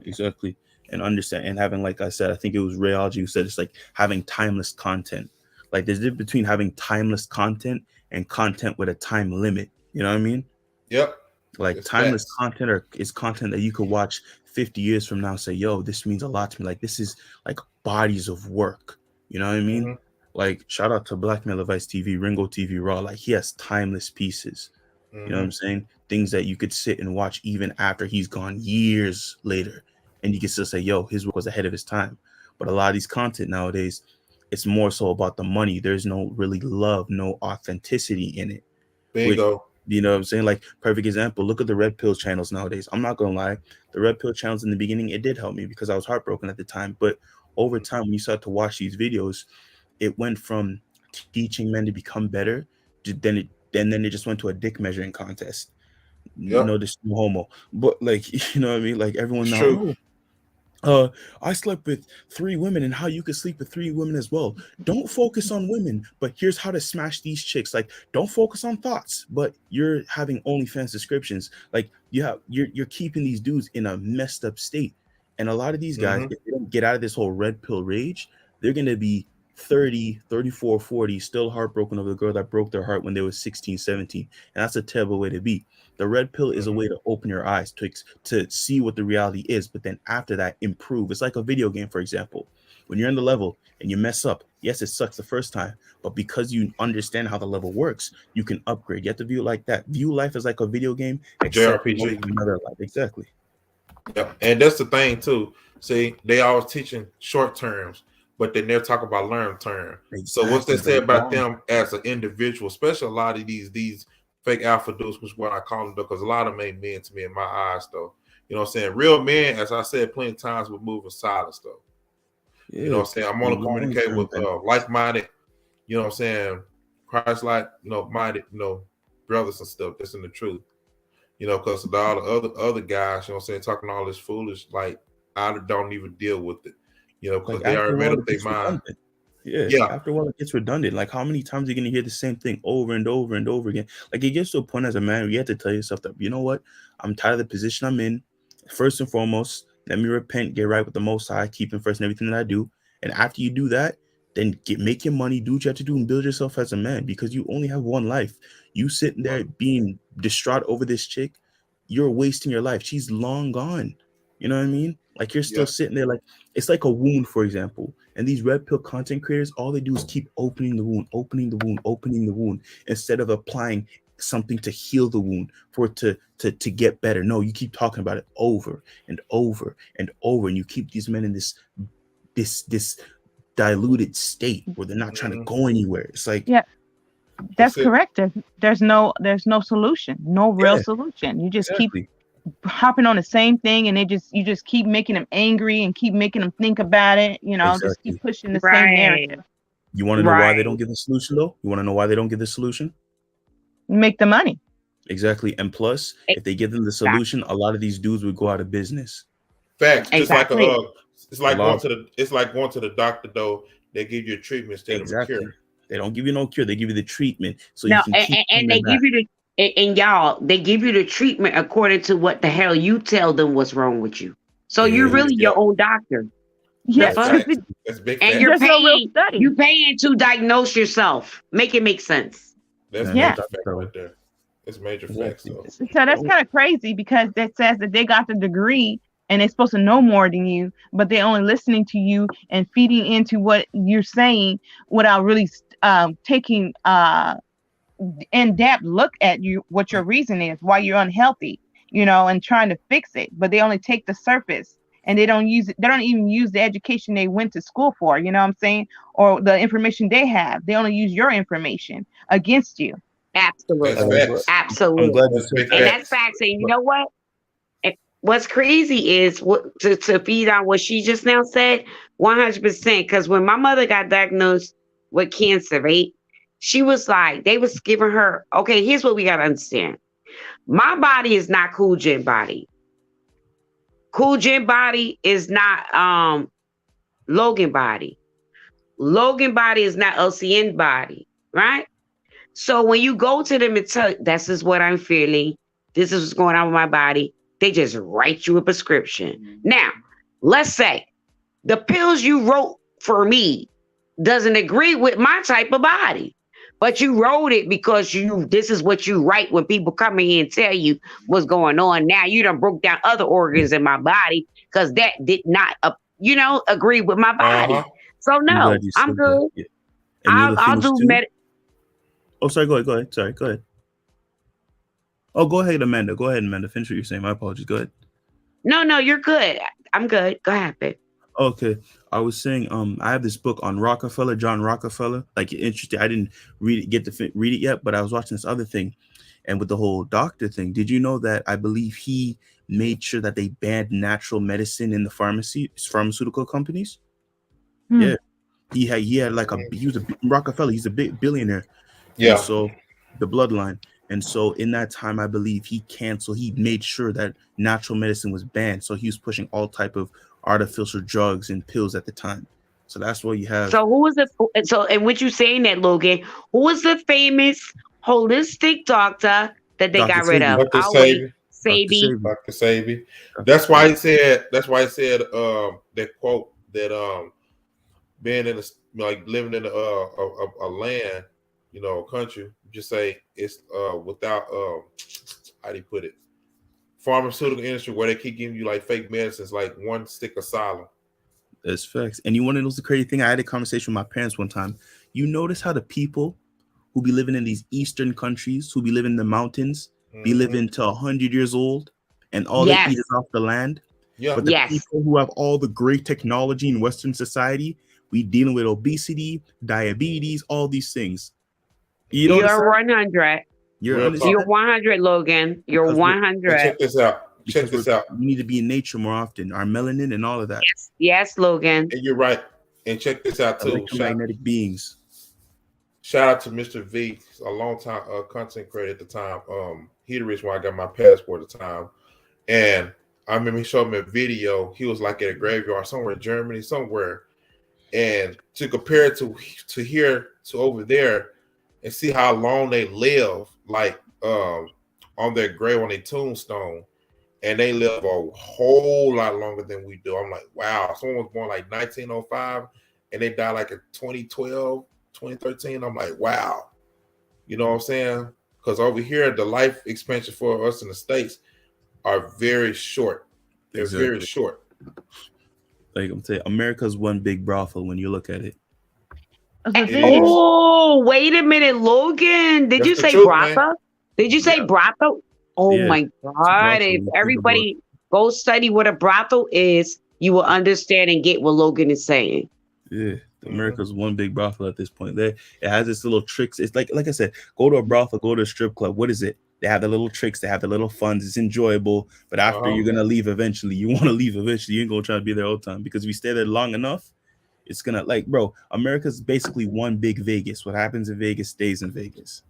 Exactly. And understand and having, like I said, I think it was Ray Algie who said it's like having timeless content. Like there's a difference between having timeless content and content with a time limit. You know what I mean? Yep. Like It's timeless facts. content is content that you could watch 50 years from now and say, yo, this means a lot to me. Like this is like bodies of work. You know what I mean? Mhm. Like shout out to Black Male Advice TV, Ringo TV Raw. Like he has timeless pieces. You know what I'm saying? Things that you could sit and watch even after he's gone years later. And you can still say, yo, his work was ahead of his time. But a lot of these content nowadays, it's more so about the money. There's no really love, no authenticity in it. Bingo. You know what I'm saying? Like perfect example, look at the red pill channels nowadays. I'm not gonna lie, the red pill channels in the beginning, it did help me because I was heartbroken at the time. But over time, when you start to watch these videos, it went from teaching men to become better, then it just went to a dick measuring contest. Yep. No, this no homo, but like you know what I mean. Like everyone It's now, true. I slept with 3 women, and how you could sleep with 3 women as well. Don't focus on women, but here's how to smash these chicks. Like, don't focus on thoughts, but you're having OnlyFans descriptions. Like, you're keeping these dudes in a messed up state. And a lot of these guys, if they don't get out of this whole red pill rage, they're gonna be 30, 34, 40, still heartbroken over the girl that broke their heart when they were 16, 17. And that's a terrible way to be. The red pill is a way to open your eyes to see what the reality is, but then after that, improve. It's like a video game, for example. When you're in the level and you mess up, yes, it sucks the first time, but because you understand how the level works, you can upgrade. You have to view it like that. View life as like a video game, except JRPG. another life. Exactly. Yep. And that's the thing too. See, they always teaching short terms, but they never talk about long term. So what's they say about them as an individual, especially a lot of these fake alpha dudes, which is what I call them, because a lot of them ain't men to me in my eyes, though. You know what I'm saying? Real men, as I said plenty of times, will move in silence, though. Yeah. You know what I'm saying? I'm only communicating with like-minded, you know what I'm saying, Christ-like, minded, brothers and stuff. That's in the truth. You know, because all the other guys, you know what I'm saying, talking all this foolish, like, I don't even deal with it. You know, because Like they already made up their mind. Redundant. Yeah. After a while, it gets redundant. Like, how many times are you going to hear the same thing over and over and over again? Like, it gets to a point as a man where you have to tell yourself that, you know what? I'm tired of the position I'm in. First and foremost, let me repent, get right with the Most High, keep Him first in everything that I do. And after you do that, then make your money, do what you have to do, and build yourself as a man, because you only have one life. You sitting there being distraught over this chick, you're wasting your life. She's long gone. You know what I mean? Like, you're still sitting there, like, it's like a wound, for example. And these red pill content creators, all they do is keep opening the wound, instead of applying something to heal the wound, for it to get better. No, you keep talking about it over and over and over, and you keep these men in this diluted state where they're not trying to go anywhere. It's like, Yeah. That's That's it. correct. There's no solution, no real Yeah, solution. You just exactly. keep hopping on the same thing, and you just keep making them angry and keep making them think about it. Just Exactly. keep pushing the same Right. narrative. You want to know why they Right. don't give the solution though? You want to know why they don't give the solution? Make the money. Exactly. And plus, if they give them the solution, a lot of these dudes would go out of business. Facts. Just Exactly. like it's like Love. going to the doctor though. They give you a treatment instead of a Exactly. cure. They don't give you no cure. They give you the treatment so No, you can keep and they coming give you and y'all, they give you the treatment according to what the hell you tell them what's wrong with you. So you're Yeah. really your own doctor. Yeah, fuck? Facts. because That's big And facts. you're there's no real paying, study. you paying to diagnose yourself. Make it make sense. That's Yeah. major facts right there. That's major facts though. So that's kind of crazy, because that says that they got the degree and they're supposed to know more than you, but they're only listening to you and feeding into what you're saying without really taking in-depth look at you, what your reason is, why you're unhealthy, and trying to fix it. But they only take the surface, and they don't use it. They don't even use the education they went to school for, you know what I'm saying? Or the information they have. They only use your information against you. Absolutely. That's facts. Absolutely. I'm glad you That's said big that. And that's facts. And you know what? And what's crazy is to feed on what she just now said, 100%. Because when my mother got diagnosed with cancer, right? She was like, they was giving her, okay, here's what we got to understand. My body is not Cool Jen body. Cool Jen body is not Logan body. Logan body is not LCN body, right? So when you go to them and tell, this is what I'm feeling, this is what's going on with my body, they just write you a prescription. Now, let's say the pills you wrote for me doesn't agree with my type of body, but you wrote it because this is what you write when people come in here and tell you what's going on. Now you done broke down other organs in my body because that did not, agree with my body. Uh-huh. So I'm no, glad you I'm said good. that. Yeah. And the other I'll things do too- med. Oh, sorry. Go ahead. Sorry. Go ahead. Oh, go ahead, Amanda. Go ahead, Amanda. Finish what you're saying. My apologies. Go ahead. No, you're good. I'm good. Go ahead, babe. Okay. I was saying, I have this book on Rockefeller, John Rockefeller. Like, interesting. I didn't read it yet, but I was watching this other thing, and with the whole doctor thing, did you know that I believe he made sure that they banned natural medicine in the pharmaceutical companies? Hmm. Yeah. He had like he was a Rockefeller. He's a big billionaire. Yeah. And so the bloodline. And so in that time, I believe he made sure that natural medicine was banned. So he was pushing all type of artificial drugs and pills at the time. So that's what you have. So who was and what you saying that, Logan, who was the famous holistic doctor that they Dr. got rid of? Dr. I'll wait. Sabi. Sabi. Dr. Sabi. That's why he said that quote that being in living in a land, a country, just say it's without how do you put it? Pharmaceutical industry where they keep giving you like fake medicines, like one stick of silent. That's facts. And you want to know the crazy thing? I had a conversation with my parents one time. You notice how the people who be living in these eastern countries, who be living in the mountains, be living to 100 years old, and all they eat is off the land. Yeah. But the people who have all the great technology in Western society, we dealing with obesity, diabetes, all these things. You're 100. You're 100, Logan. You're 100. Check this out. We need to be in nature more often. Our melanin and all of that. Yes, Logan. And you're right. And check this out too. Electromagnetic beings. Shout out to Mr. V, a long time content creator at the time. He the reason why I got my passport at the time. And I remember he showed me a video. He was like at a graveyard somewhere in Germany, somewhere. And to compare it to here to over there and see how long they live, like on their grave, on their tombstone, and they live a whole lot longer than we do. I'm like, wow, someone was born like 1905 and they died like in 2012, 2013. I'm like, wow. You know what I'm saying? Because over here, the life expansion for us in the States are very short. They're very short. Like I'm saying, America's one big brothel when you look at it. Oh, wait a minute, Logan. Did you say brothel? Did you say Yeah. brothel? Oh Yeah, my God. brothel, If think about everybody go study what a brothel is, you will understand and get what Logan is saying. Yeah, Mhm. America's one big brothel at this point. It has its little tricks. It's like I said, go to a brothel, go to a strip club. What is it? They have the little tricks, they have the little funds. It's enjoyable, but after Uh-huh. you're gonna leave eventually. You want to leave eventually. You ain't gonna try to be there all the time because if you stay there long enough, it's gonna bro. America's basically one big Vegas. What happens in Vegas stays in Vegas.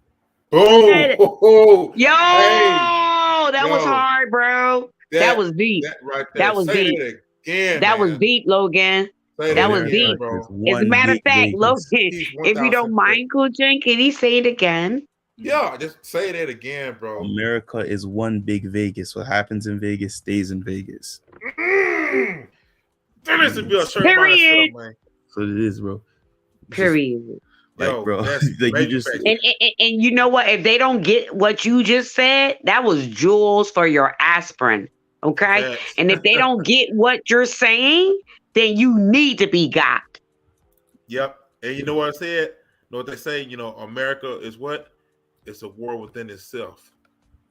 Boom. Oh, Yo, hey, that was yo, hard, bro. That was deep. that right there. That was Say deep. that again, That was man. deep, Logan. Say That that was again, deep. bro. Is As a one matter of big fact, Vegas. Logan, He's if you don't 1000%. mind, Cool Jen, can he say it again? Yeah, just say that again, bro. America is one big Vegas. What happens in Vegas stays in Vegas. Mm. There needs to be a shirt Period. mindset, man. So it is, bro. Just, Period. Yo, bro, that's like you major just facts. And you know what? If they don't get what you just said, that was jewels for your aspirin. Okay. Facts. And if they don't get what you're saying, then you need to be got. Yep. And you know what I said? You know what they say? You know, America is what? It's a war within itself.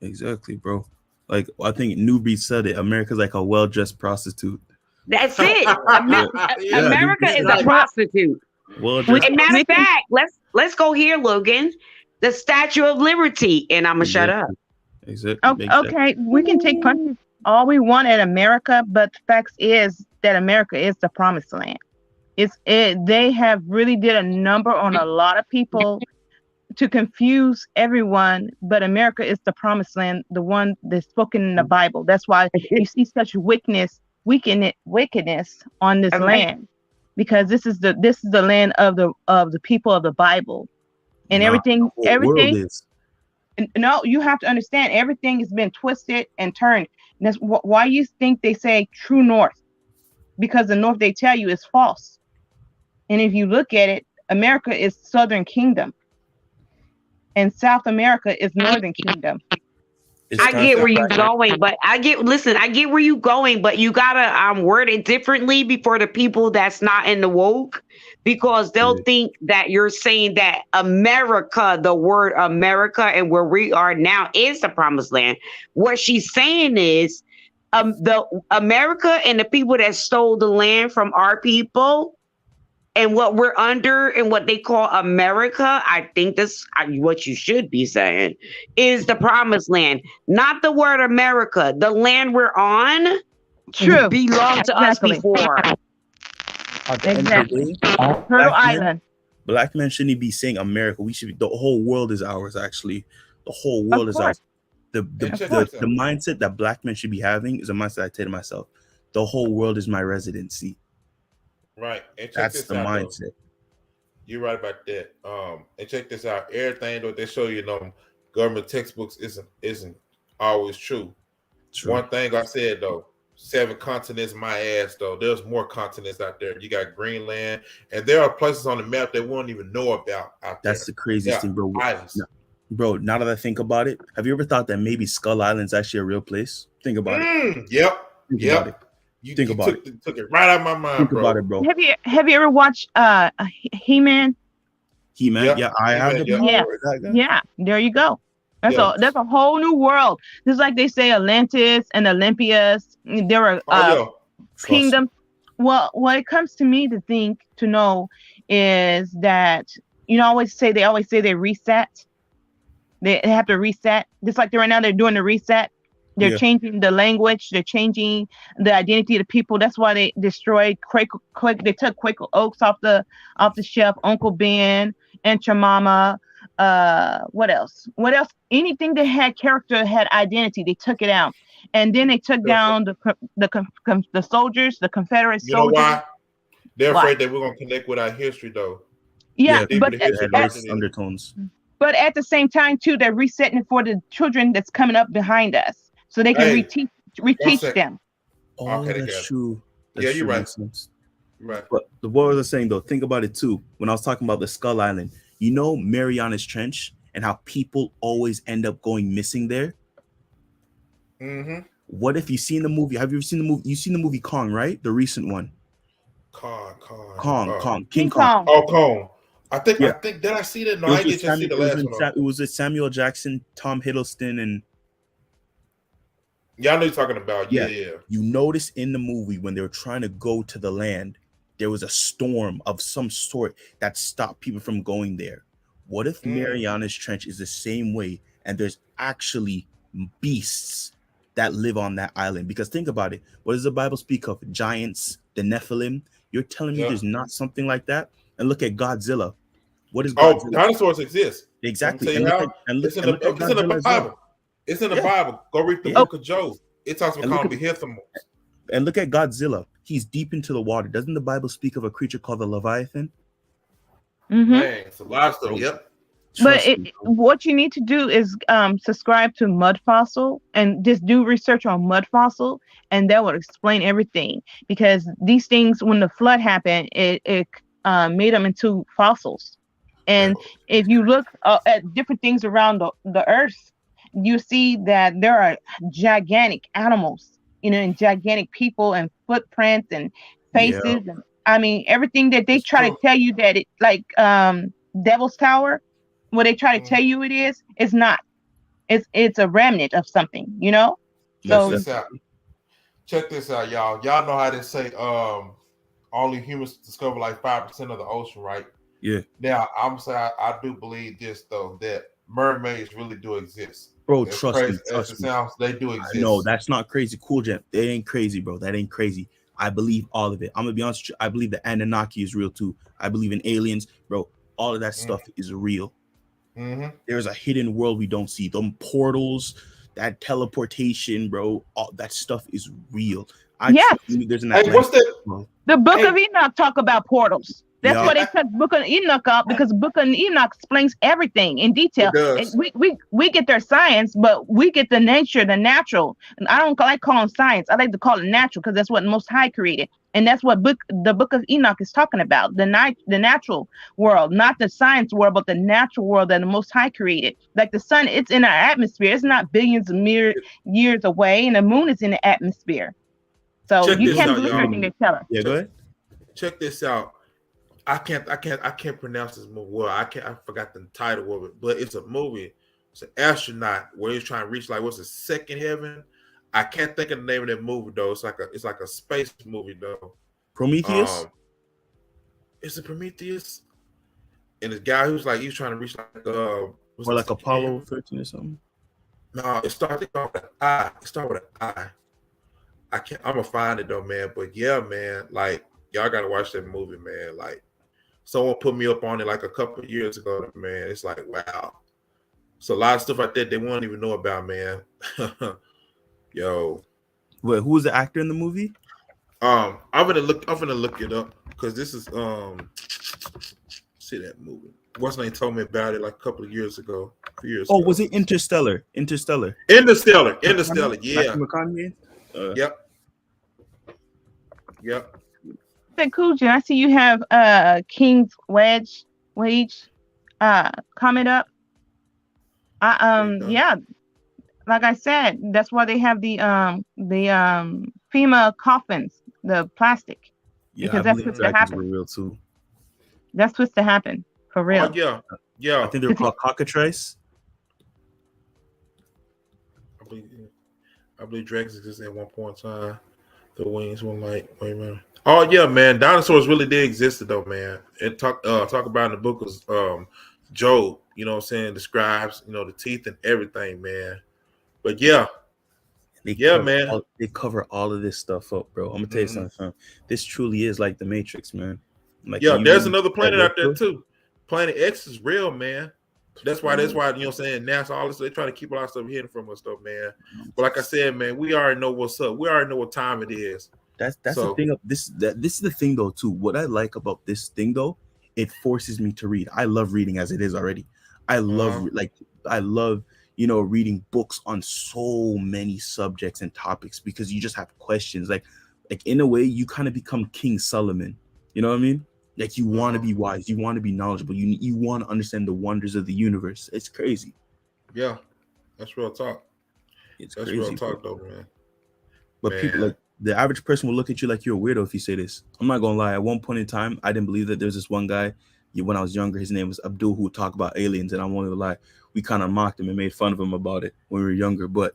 exactly, bro. Like I think Newbie said it. America's like a well-dressed prostitute. That's it. Yeah, America you is said a it. prostitute. Well-dressed. And matter of fact, let's go here, Logan. The Statue of Liberty, and I'm gonna shut up. Exactly. Okay, we can take punches all we want at America, but the fact is that America is the promised land. They have really did a number on a lot of people to confuse everyone, but America is the promised land, the one that's spoken in the Bible. That's why you see such wickedness on this land, because this is the land of the people of the Bible, and everything. World is. No, you have to understand everything has been twisted and turned. And that's why you think they say true north, because the north they tell you is false. And if you look at it, America is Southern Kingdom, and South America is Northern Kingdom. I get where you're going, but I get where you're going, but you gotta word it differently before the people that's not in the woke, because they'll think that you're saying that America, the word America and where we are now is the promised land. What she's saying is the America and the people that stole the land from our people and what we're under and what they call America, I think that's what you should be saying, is the promised land, not the word America. The land we're on belonged to us before. Exactly. Turtle Island. Black men shouldn't be saying America. We should be, the whole world is ours, actually. The whole world is ours. The mindset that black men should be having is a mindset I tell to myself. The whole world is my residency. Right. And that's the mindset. Though. You're right about that. And check this out. Everything that they show you in government textbooks isn't always true. One thing I said though, 7 continents, my ass though. There's more continents out there. You got Greenland, and there are places on the map that we don't even know about out there. That's the craziest thing, bro. Islands. Bro, now that I think about it, have you ever thought that maybe Skull Island's actually a real place? Think about it. Yep. Think about it. You took it right out of my mind, think bro. about it, bro. Have you ever watched He-Man? He-Man, yeah, I have. Yeah, there you go. That's a whole new world. Just like they say Atlantis and Olympias, there are kingdoms. Well, what it comes to me to know is that they always say they reset. They have to reset. Just like right now they're doing the reset. They're changing the language. They're changing the identity of the people. That's why they destroyed they took Quaker Oaks off the shelf. Uncle Ben, Aunt your Mama. What else? Anything that had character, had identity, they took it out. And then they took down the soldiers, the Confederate soldiers. You know why? They're afraid that we're gonna connect with our history, though. Yeah, but undertones. But at the same time, too, they're resetting it for the children that's coming up behind us, so they can reteach them. Oh, that's true. That's you're right. Right. But what was I saying though? Think about it too. When I was talking about the Skull Island, Marianas Trench and how people always end up going missing there. Mm-hmm. What if you seen the movie? Have you ever seen the movie? You've seen the movie Kong, right? The recent one. Kong. King Kong. Oh, Kong. I think Yeah. did I see that? No, It was I with didn't just see the last one. it was with Samuel Jackson, Tom Hiddleston, and Yeah, I know you're talking about. Yeah, Yeah. yeah. you notice in the movie when they were trying to go to the land, there was a storm of some sort that stopped people from going there. What if Mariana's Trench is the same way and there's actually beasts that live on that island? Because think about it. What does the Bible speak of? Giants, the Nephilim. You're telling me Yeah. there's not something like that? And look at Godzilla. What is Oh, Godzilla? dinosaurs exist. Exactly. Let me tell you And it's in look at the Godzilla as well. Bible. It's in the Yeah. Bible. Go read the Yeah. book of Job. It talks about And look calling at- behithomos. And look at Godzilla. He's deep into the water. Doesn't the Bible speak of a creature called the Leviathan? Mhm. Man, it's a lot of stuff. Yep. But Trust me, bro. what you need to do is subscribe to Mud Fossil and just do research on Mud Fossil, and that will explain everything. Because these things, when the flood happened, it made them into fossils. And if you look at different things around the earth, you see that there are gigantic animals, and gigantic people and footprints and faces. Yeah. And I mean, everything that they It's try true. to tell you that it like Devil's Tower, what they try to tell you it is, it's not. It's a remnant of something, So Check this out. Check this out, y'all. Y'all know how they say only humans discover like 5% of the ocean, right? Yeah. Now I'm saying I do believe this though, that mermaids really do exist. Bro, As trust crazy me. as Trust it me. sounds, they do exist. No, that's not crazy. Cool, Jen. It ain't crazy, bro. That ain't crazy. I believe all of it. I'm gonna be honest with you. I believe the Anunnaki is real too. I believe in aliens, bro. All of that stuff is real. There's a hidden world we don't see. Them portals, that teleportation, bro. All that stuff is real. Yes. There's an Hey, what's that? The Book Hey. of Enoch talk about portals. That's Yeah. why they took Book of Enoch out, because Book of Enoch explains everything in detail. It does. And we get their science, but we get the nature, the natural. And I don't like calling science. I like to call it natural, because that's what Most High created. And that's what the Book of Enoch is talking about. The natural world, not the science world, but the natural world that the Most High created. Like the sun, it's in our atmosphere. It's not billions of years away, and the moon is in the atmosphere. So Check you this can't out, believe y'all. everything they tell us. Yeah, go ahead. Check this out. I can't pronounce this movie well. I forgot the title of it, but it's a movie. It's an astronaut where he's trying to reach what's the second heaven. I can't think of the name of that movie though. It's like a space movie though. Prometheus? Is it Prometheus? And this guy who's he's trying to reach Or like Apollo 13 or something? No, it starts with an I. It starts with an I. I'm gonna find it though, man. But yeah, man, y'all gotta watch that movie, man. Someone put me up on it a couple of years ago, man. It's wow. So a lot of stuff like that they won't even know about, man. Yo. Wait, who was the actor in the movie? I'm gonna look it up because this is see that movie. What's name told me about it a couple of years ago. Oh, was it Interstellar? Interstellar, yeah. Matthew McConaughey? Yep. Hey, Cool, I see you have King's Wage comment up. Yeah, like I said, that's why they have the FEMA coffins, the plastic. Yeah, because I that's believe what's to dragons happen. were real too. That's what's to happen for real. Oh, yeah. I think they were called cockatrice. I believe dragons existed at one point in time. The wings were wait a minute. Oh yeah, man. Dinosaurs really did exist though, man. And talk about in the book of Job, you know what I'm saying, describes, the teeth and everything, man. But yeah. Man. They cover all of this stuff up, bro. I'm gonna tell you something, fam. This truly is like the Matrix, man. There's another planet out there too. Planet X is real, man. That's why, saying NASA, all this, they try to keep a lot of stuff hidden from us, though, man. But like I said, man, we already know what's up. We already know what time it is. That's the thing. This is the thing, though, too. What I like about this thing, though, it forces me to read. I love reading as it is already. I love reading books on so many subjects and topics because you just have questions. Like in a way, you kind of become King Solomon. You know what I mean? Like you want to be wise, you want to be knowledgeable, you want to understand the wonders of the universe. It's crazy. Yeah, that's real talk. That's crazy, real talk, though, man. But people, the average person will look at you like you're a weirdo if you say this. I'm not gonna lie. At one point in time, I didn't believe that there's this one guy when I was younger, his name was Abdul, who would talk about aliens, and I won't even lie, we kind of mocked him and made fun of him about it when we were younger. But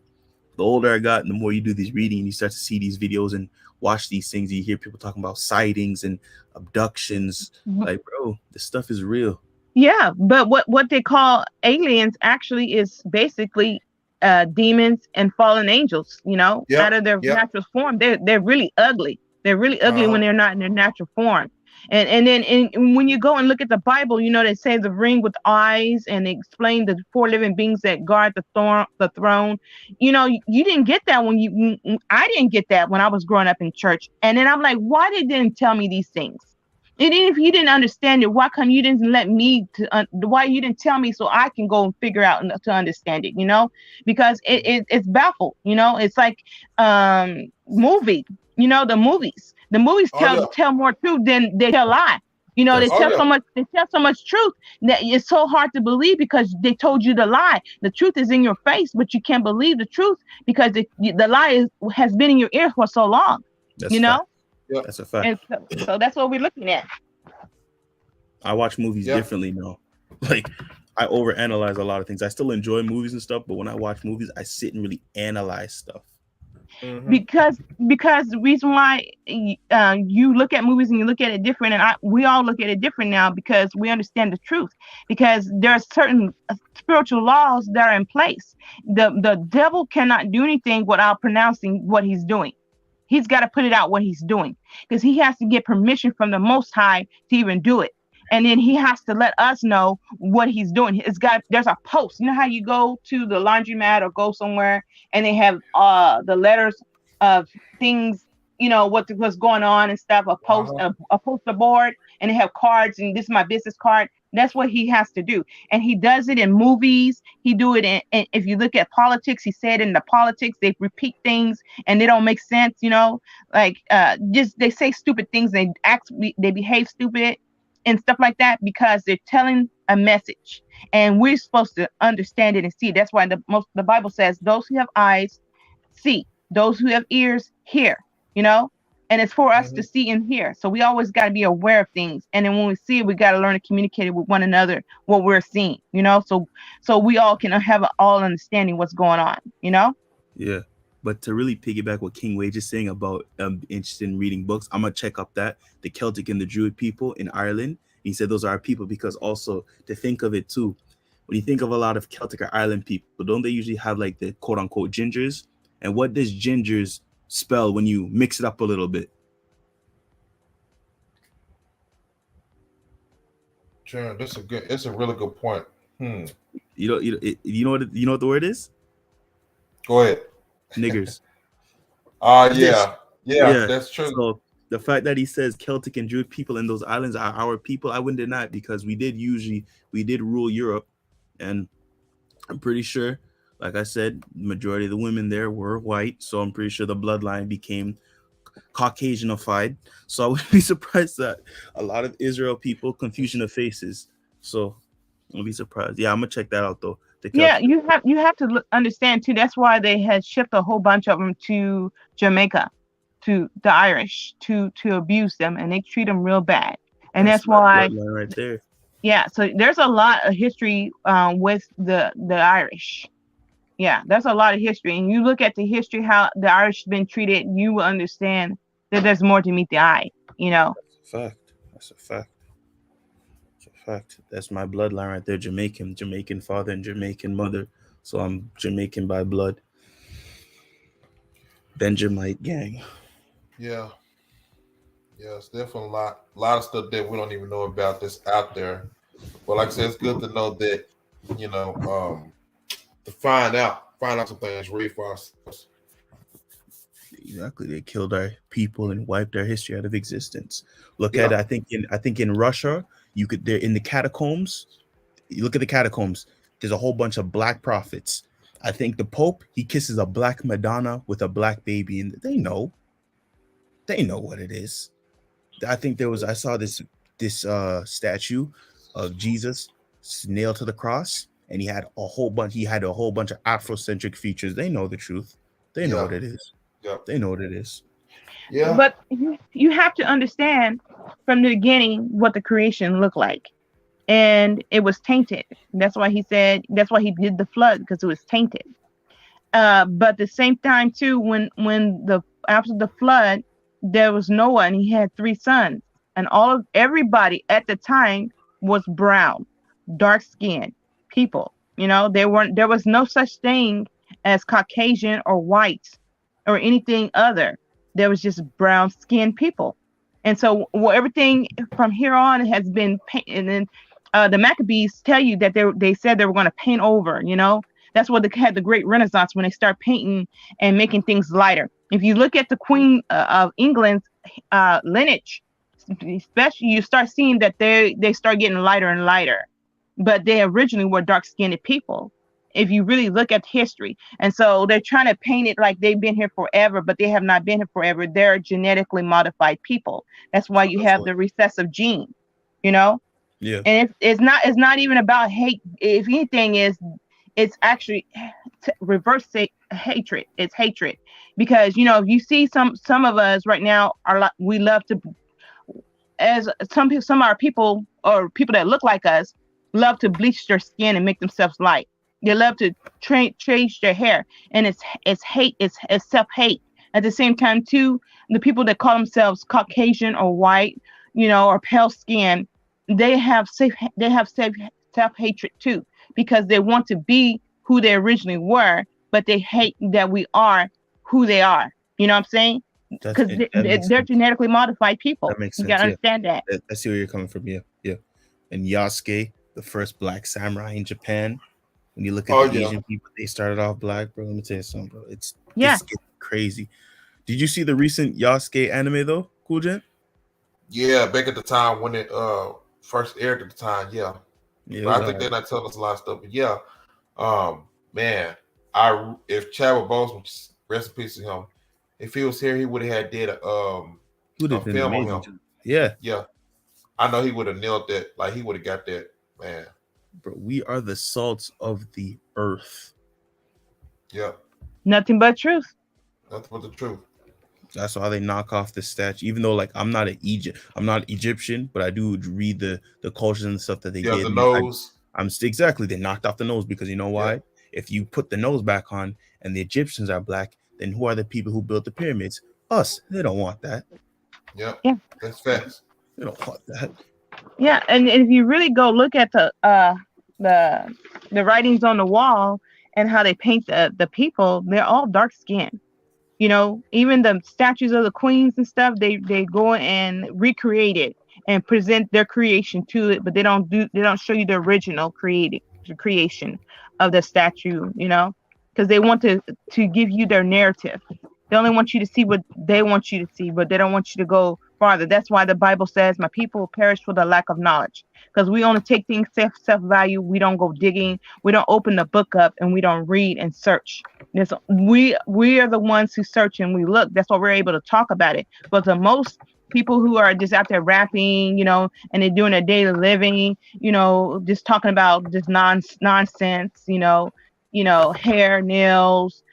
the older I got, and the more you do these reading, and you start to see these videos and watch these things, you hear people talking about sightings and abductions. Like, bro, this stuff is real. Yeah, but what they call aliens actually is basically demons and fallen angels, out of their natural form. They're really ugly. They're really ugly when they're not in their natural form. And then when you go and look at the Bible, they say the ring with eyes, and they explain the 4 living beings that guard the throne. You didn't get that I didn't get that when I was growing up in church. And then I'm like, why they didn't tell me these things? And if you didn't understand it, why come you didn't let me why you didn't tell me so I can go and figure out to understand it, because it's baffled, it's like the movies tell more truth than they tell lie. They tell so much truth that it's so hard to believe because they told you the lie. The truth is in your face, but you can't believe the truth because the lie has been in your ear for so long. Yep. That's a fact. And so that's what we're looking at. I watch movies differently now. Like, I overanalyze a lot of things. I still enjoy movies and stuff, but when I watch movies, I sit and really analyze stuff. Mm-hmm. Because the reason why you look at movies and you look at it different, and we all look at it different now because we understand the truth. Because there are certain spiritual laws that are in place. The devil cannot do anything without pronouncing what he's doing. He's got to put it out what he's doing because he has to get permission from the Most High to even do it. And then he has to let us know what he's doing. There's a post. You know how you go to the laundromat or go somewhere and they have the letters of things, what's going on and stuff, a poster board, and they have cards, and this is my business card. That's what he has to do. And he does it in movies. He do it in if you look at politics, he said in the politics, they repeat things and they don't make sense, just they say stupid things, they behave stupid and stuff like that because they're telling a message. And we're supposed to understand it and see. That's why the Bible says those who have eyes see, those who have ears hear, and it's for us to see and hear. So we always got to be aware of things. And then when we see it, we got to learn to communicate with one another what we're seeing, so we all can have all understanding what's going on, Yeah. But to really piggyback what King Wage is saying about interested in reading books, I'm going to check up the Celtic and the Druid people in Ireland. He said those are our people because also to think of it too, when you think of a lot of Celtic or Ireland people, don't they usually have like the quote unquote gingers? And what does gingers spell when you mix it up a little bit? Sure, it's a really good point. You know what the word is? Go ahead. Niggers. Yeah, that's true. So the fact that he says Celtic and Druid people in those islands are our people, I wouldn't deny it because we did rule Europe, and I'm pretty sure, like I said, the majority of the women there were white, so I'm pretty sure the bloodline became Caucasianified. So I wouldn't be surprised that a lot of Israel people, confusion of faces. So I'll be surprised. Yeah, I'm gonna check that out though. Yeah, you have to understand too. That's why they had shipped a whole bunch of them to Jamaica, to the Irish, to abuse them, and they treat them real bad. And that's why right there. Yeah, so there's a lot of history with the Irish. Yeah, there's a lot of history, and you look at the history how the Irish have been treated, you will understand that there's more to meet the eye. That's a fact. That's my bloodline right there. Jamaican father and Jamaican mother. So I'm Jamaican by blood. Benjamite gang. Yeah, it's definitely a lot of stuff that we don't even know about that's out there. But like I said, it's good to know that, to find out some things, read for ourselves. Exactly. They killed our people and wiped our history out of existence. Look at it. I think in Russia, they're in the catacombs. You look at the catacombs, there's a whole bunch of black prophets. I think the Pope, he kisses a black Madonna with a black baby, and they know what it is. I think I saw this statue of Jesus nailed to the cross, and he had a whole bunch of Afrocentric features. They know the truth. They know what it is. Yeah. They know what it is. Yeah. But you have to understand from the beginning what the creation looked like. and it was tainted. That's why he said, that's why he did the flood, because it was tainted. But at the same time too, when the after the flood, there was Noah, and he had 3 sons, and everybody at the time was brown, dark skinned people. There was no such thing as Caucasian or white or anything other. There was just brown skinned people. And so, everything from here on has been painted. And then the Maccabees tell you that they said they were going to paint over. That's what they had the Great Renaissance, when they start painting and making things lighter. If you look at the Queen of England's lineage, especially, you start seeing that they start getting lighter and lighter, but they originally were dark-skinned people, if you really look at history. And so they're trying to paint it like they've been here forever, but they have not been here forever. They're genetically modified people. That's why you have the recessive gene, Yeah. And it's not even about hate. If anything, it's actually reverse hatred. It's hatred, because you see some of us right now we love to, as some of our people, or people that look like us, love to bleach their skin and make themselves light. They love to change their hair, and it's hate. It's self-hate. At the same time too, the people that call themselves Caucasian or white, or pale skin, they have self-hatred too, because they want to be who they originally were, but they hate that we are who they are. You know what I'm saying? Because they're genetically modified people. That makes sense. You gotta understand that. I see where you're coming from. Yeah. And Yasuke, the first black samurai in Japan. When you look at the Asian people, they started off black, bro. Let me tell you something, bro. It's crazy. Did you see the recent Yasuke anime though, Cool Jen? Yeah, back at the time when it first aired at the time, yeah. But I think they're not telling us a lot of stuff. But yeah, man, if Chadwick Boseman, rest in peace to him, if he was here, he would have had a film on him. Yeah. I know he would have nailed that. Like, he would have got that, man. Bro, we are the salts of the earth. Yep. Nothing but truth. Nothing but the truth. That's why they knock off the statue. Even though, like, I'm not Egyptian, but I do read the cultures and stuff that they did. The nose. Exactly. They knocked off the nose because you know why? Yeah. If you put the nose back on and the Egyptians are black, then who are the people who built the pyramids? Us. They don't want that. Yep. Yeah. That's facts. They don't want that. Yeah, and if you really go look at the writings on the wall and how they paint the people, they're all dark skinned. Even the statues of the queens and stuff, they go and recreate it and present their creation to it, but they don't show you the original creation of the statue, because they want to give you their narrative. They only want you to see what they want you to see, but they don't want you to go farther. That's why the Bible says, my people perish for the lack of knowledge, because we only take things self-value. We don't go digging. We don't open the book up, and we don't read and search. We are the ones who search and we look. That's why we're able to talk about it. But the most people who are just out there rapping, and they're doing their daily living, just talking about just nonsense, hair, nails,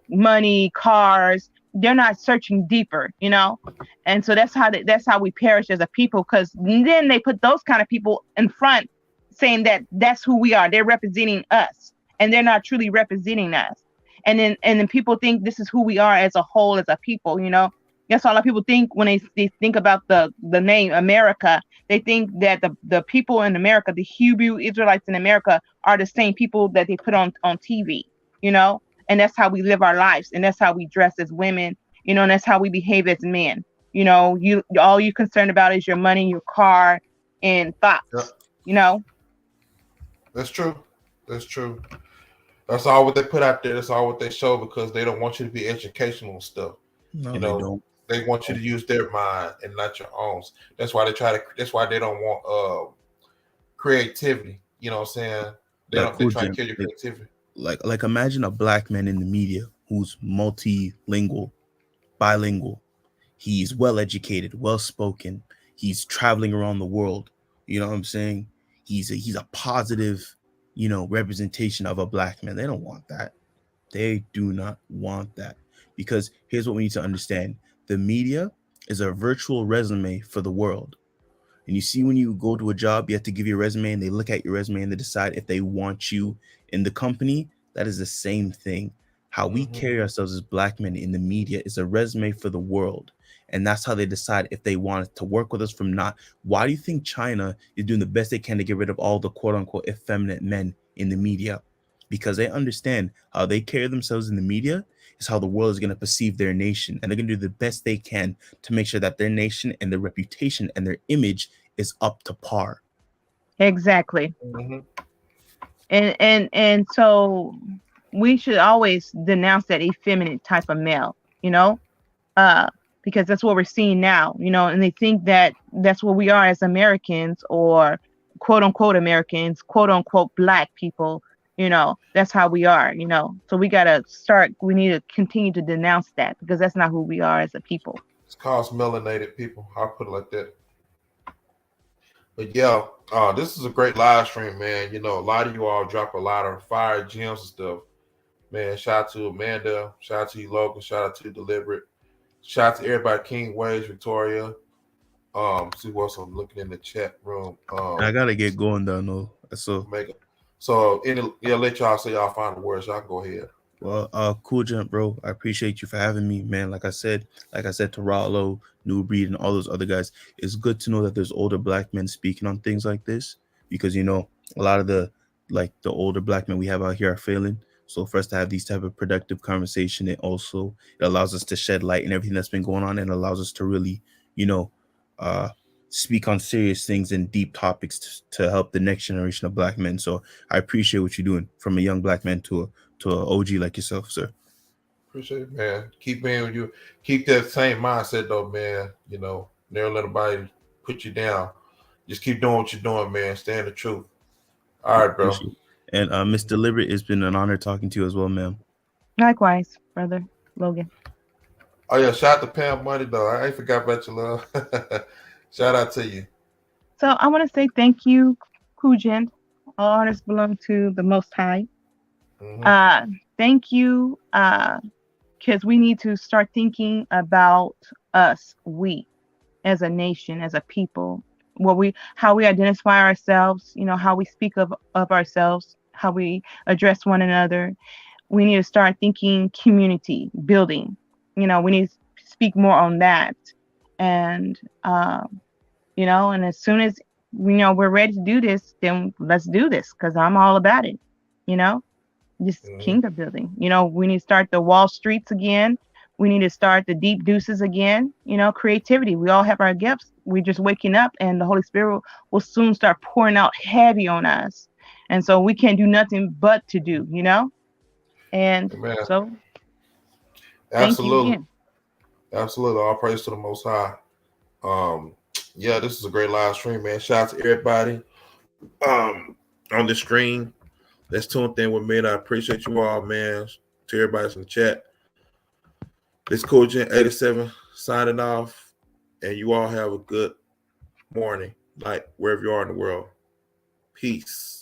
money, cars. They're not searching deeper, and so that's how we perish as a people, because then they put those kind of people in front, saying that that's who we are. They're representing us, and they're not truly representing us. And then people think this is who we are as a whole, as a people. That's all a lot of people think when they think about the name America. They think that the people in America, the Hebrew Israelites in America, are the same people that they put on TV. And that's how we live our lives, and that's how we dress as women, and that's how we behave as men. All you're concerned about is your money, your car, and thoughts. Yep. That's true. That's all what they put out there. That's all what they show, because they don't want you to be educational and stuff. No, they don't. They want you to use their mind and not your own. That's why that's why they don't want creativity. You know what I'm saying? They try to kill your creativity. Like imagine a black man in the media who's multilingual, bilingual. He's well educated, well spoken. He's traveling around the world. You know what I'm saying? He's a positive, representation of a black man. They don't want that. They do not want that, because here's what we need to understand: the media is a virtual resume for the world. And you see, when you go to a job, you have to give your resume, and they look at your resume and they decide if they want you in the company. That is the same thing. How we carry ourselves as Black men in the media is a resume for the world. And that's how they decide if they want to work with us from not. Why do you think China is doing the best they can to get rid of all the quote unquote effeminate men in the media? Because they understand how they carry themselves in the media is how the world is going to perceive their nation. And they're going to do the best they can to make sure that their nation and their reputation and their image is up to par. Exactly. Mhm. And so we should always denounce that effeminate type of male, you know, because that's what we're seeing now, you know, and they think that that's what we are as Americans, or quote unquote Americans, quote unquote Black people, you know, that's how we are, you know. So we need to continue to denounce that, because that's not who we are as a people. It's called melanated people. I'll put it like that. But yeah, this is a great live stream, man. You know, a lot of you all drop a lot of fire gems and stuff. Man, shout out to Amanda. Shout out to you, Logan. Shout out to you, Deliberate. Shout out to everybody, King Waves, Victoria. See what's I'm looking in the chat room. I gotta get going though, no. So let y'all say y'all final words. Y'all go ahead. Well, cool jump, bro. I appreciate you for having me, man. Like I said to Rollo, New Breed, and all those other guys, it's good to know that there's older Black men speaking on things like this, because you know a lot of the older Black men we have out here are failing. So for us to have these type of productive conversation, it allows us to shed light in everything that's been going on, and allows us to really, you know, speak on serious things and deep topics to help the next generation of Black men. So I appreciate what you're doing, from a young Black man to an OG like yourself, sir. Appreciate it, man. Keep being with you. Keep that same mindset, though, man. You know, never let anybody put you down. Just keep doing what you're doing, man. Stand the truth. All right, bro. And Miss Deliberate, it's been an honor talking to you as well, ma'am. Likewise, brother Logan. Oh yeah, shout out to Pam Money, though. I ain't forgot about you, love. Shout out to you. So I want to say thank you, Kujin. All honors belong to the Most High. Thank you, because we need to start thinking about us, we, as a nation, as a people, how we identify ourselves, you know, how we speak of ourselves, how we address one another. We need to start thinking community building. You know, we need to speak more on that. And, you know, and as soon as, you know, we're ready to do this, then let's do this, because I'm all about it, you know. Just kingdom building. You know, we need to start the Wall Streets again. We need to start the deep deuces again. You know, creativity. We all have our gifts. We're just waking up, and the Holy Spirit will soon start pouring out heavy on us. And so we can't do nothing but to do, you know? And Amen. So absolutely. Absolutely. All praise to the Most High. Yeah, this is a great live stream, man. Shout out to everybody on the stream that's tuned in with me. I appreciate you all, man. To everybody in the chat. This Kojin 87 signing off, and you all have a good morning, night, wherever you are in the world. Peace.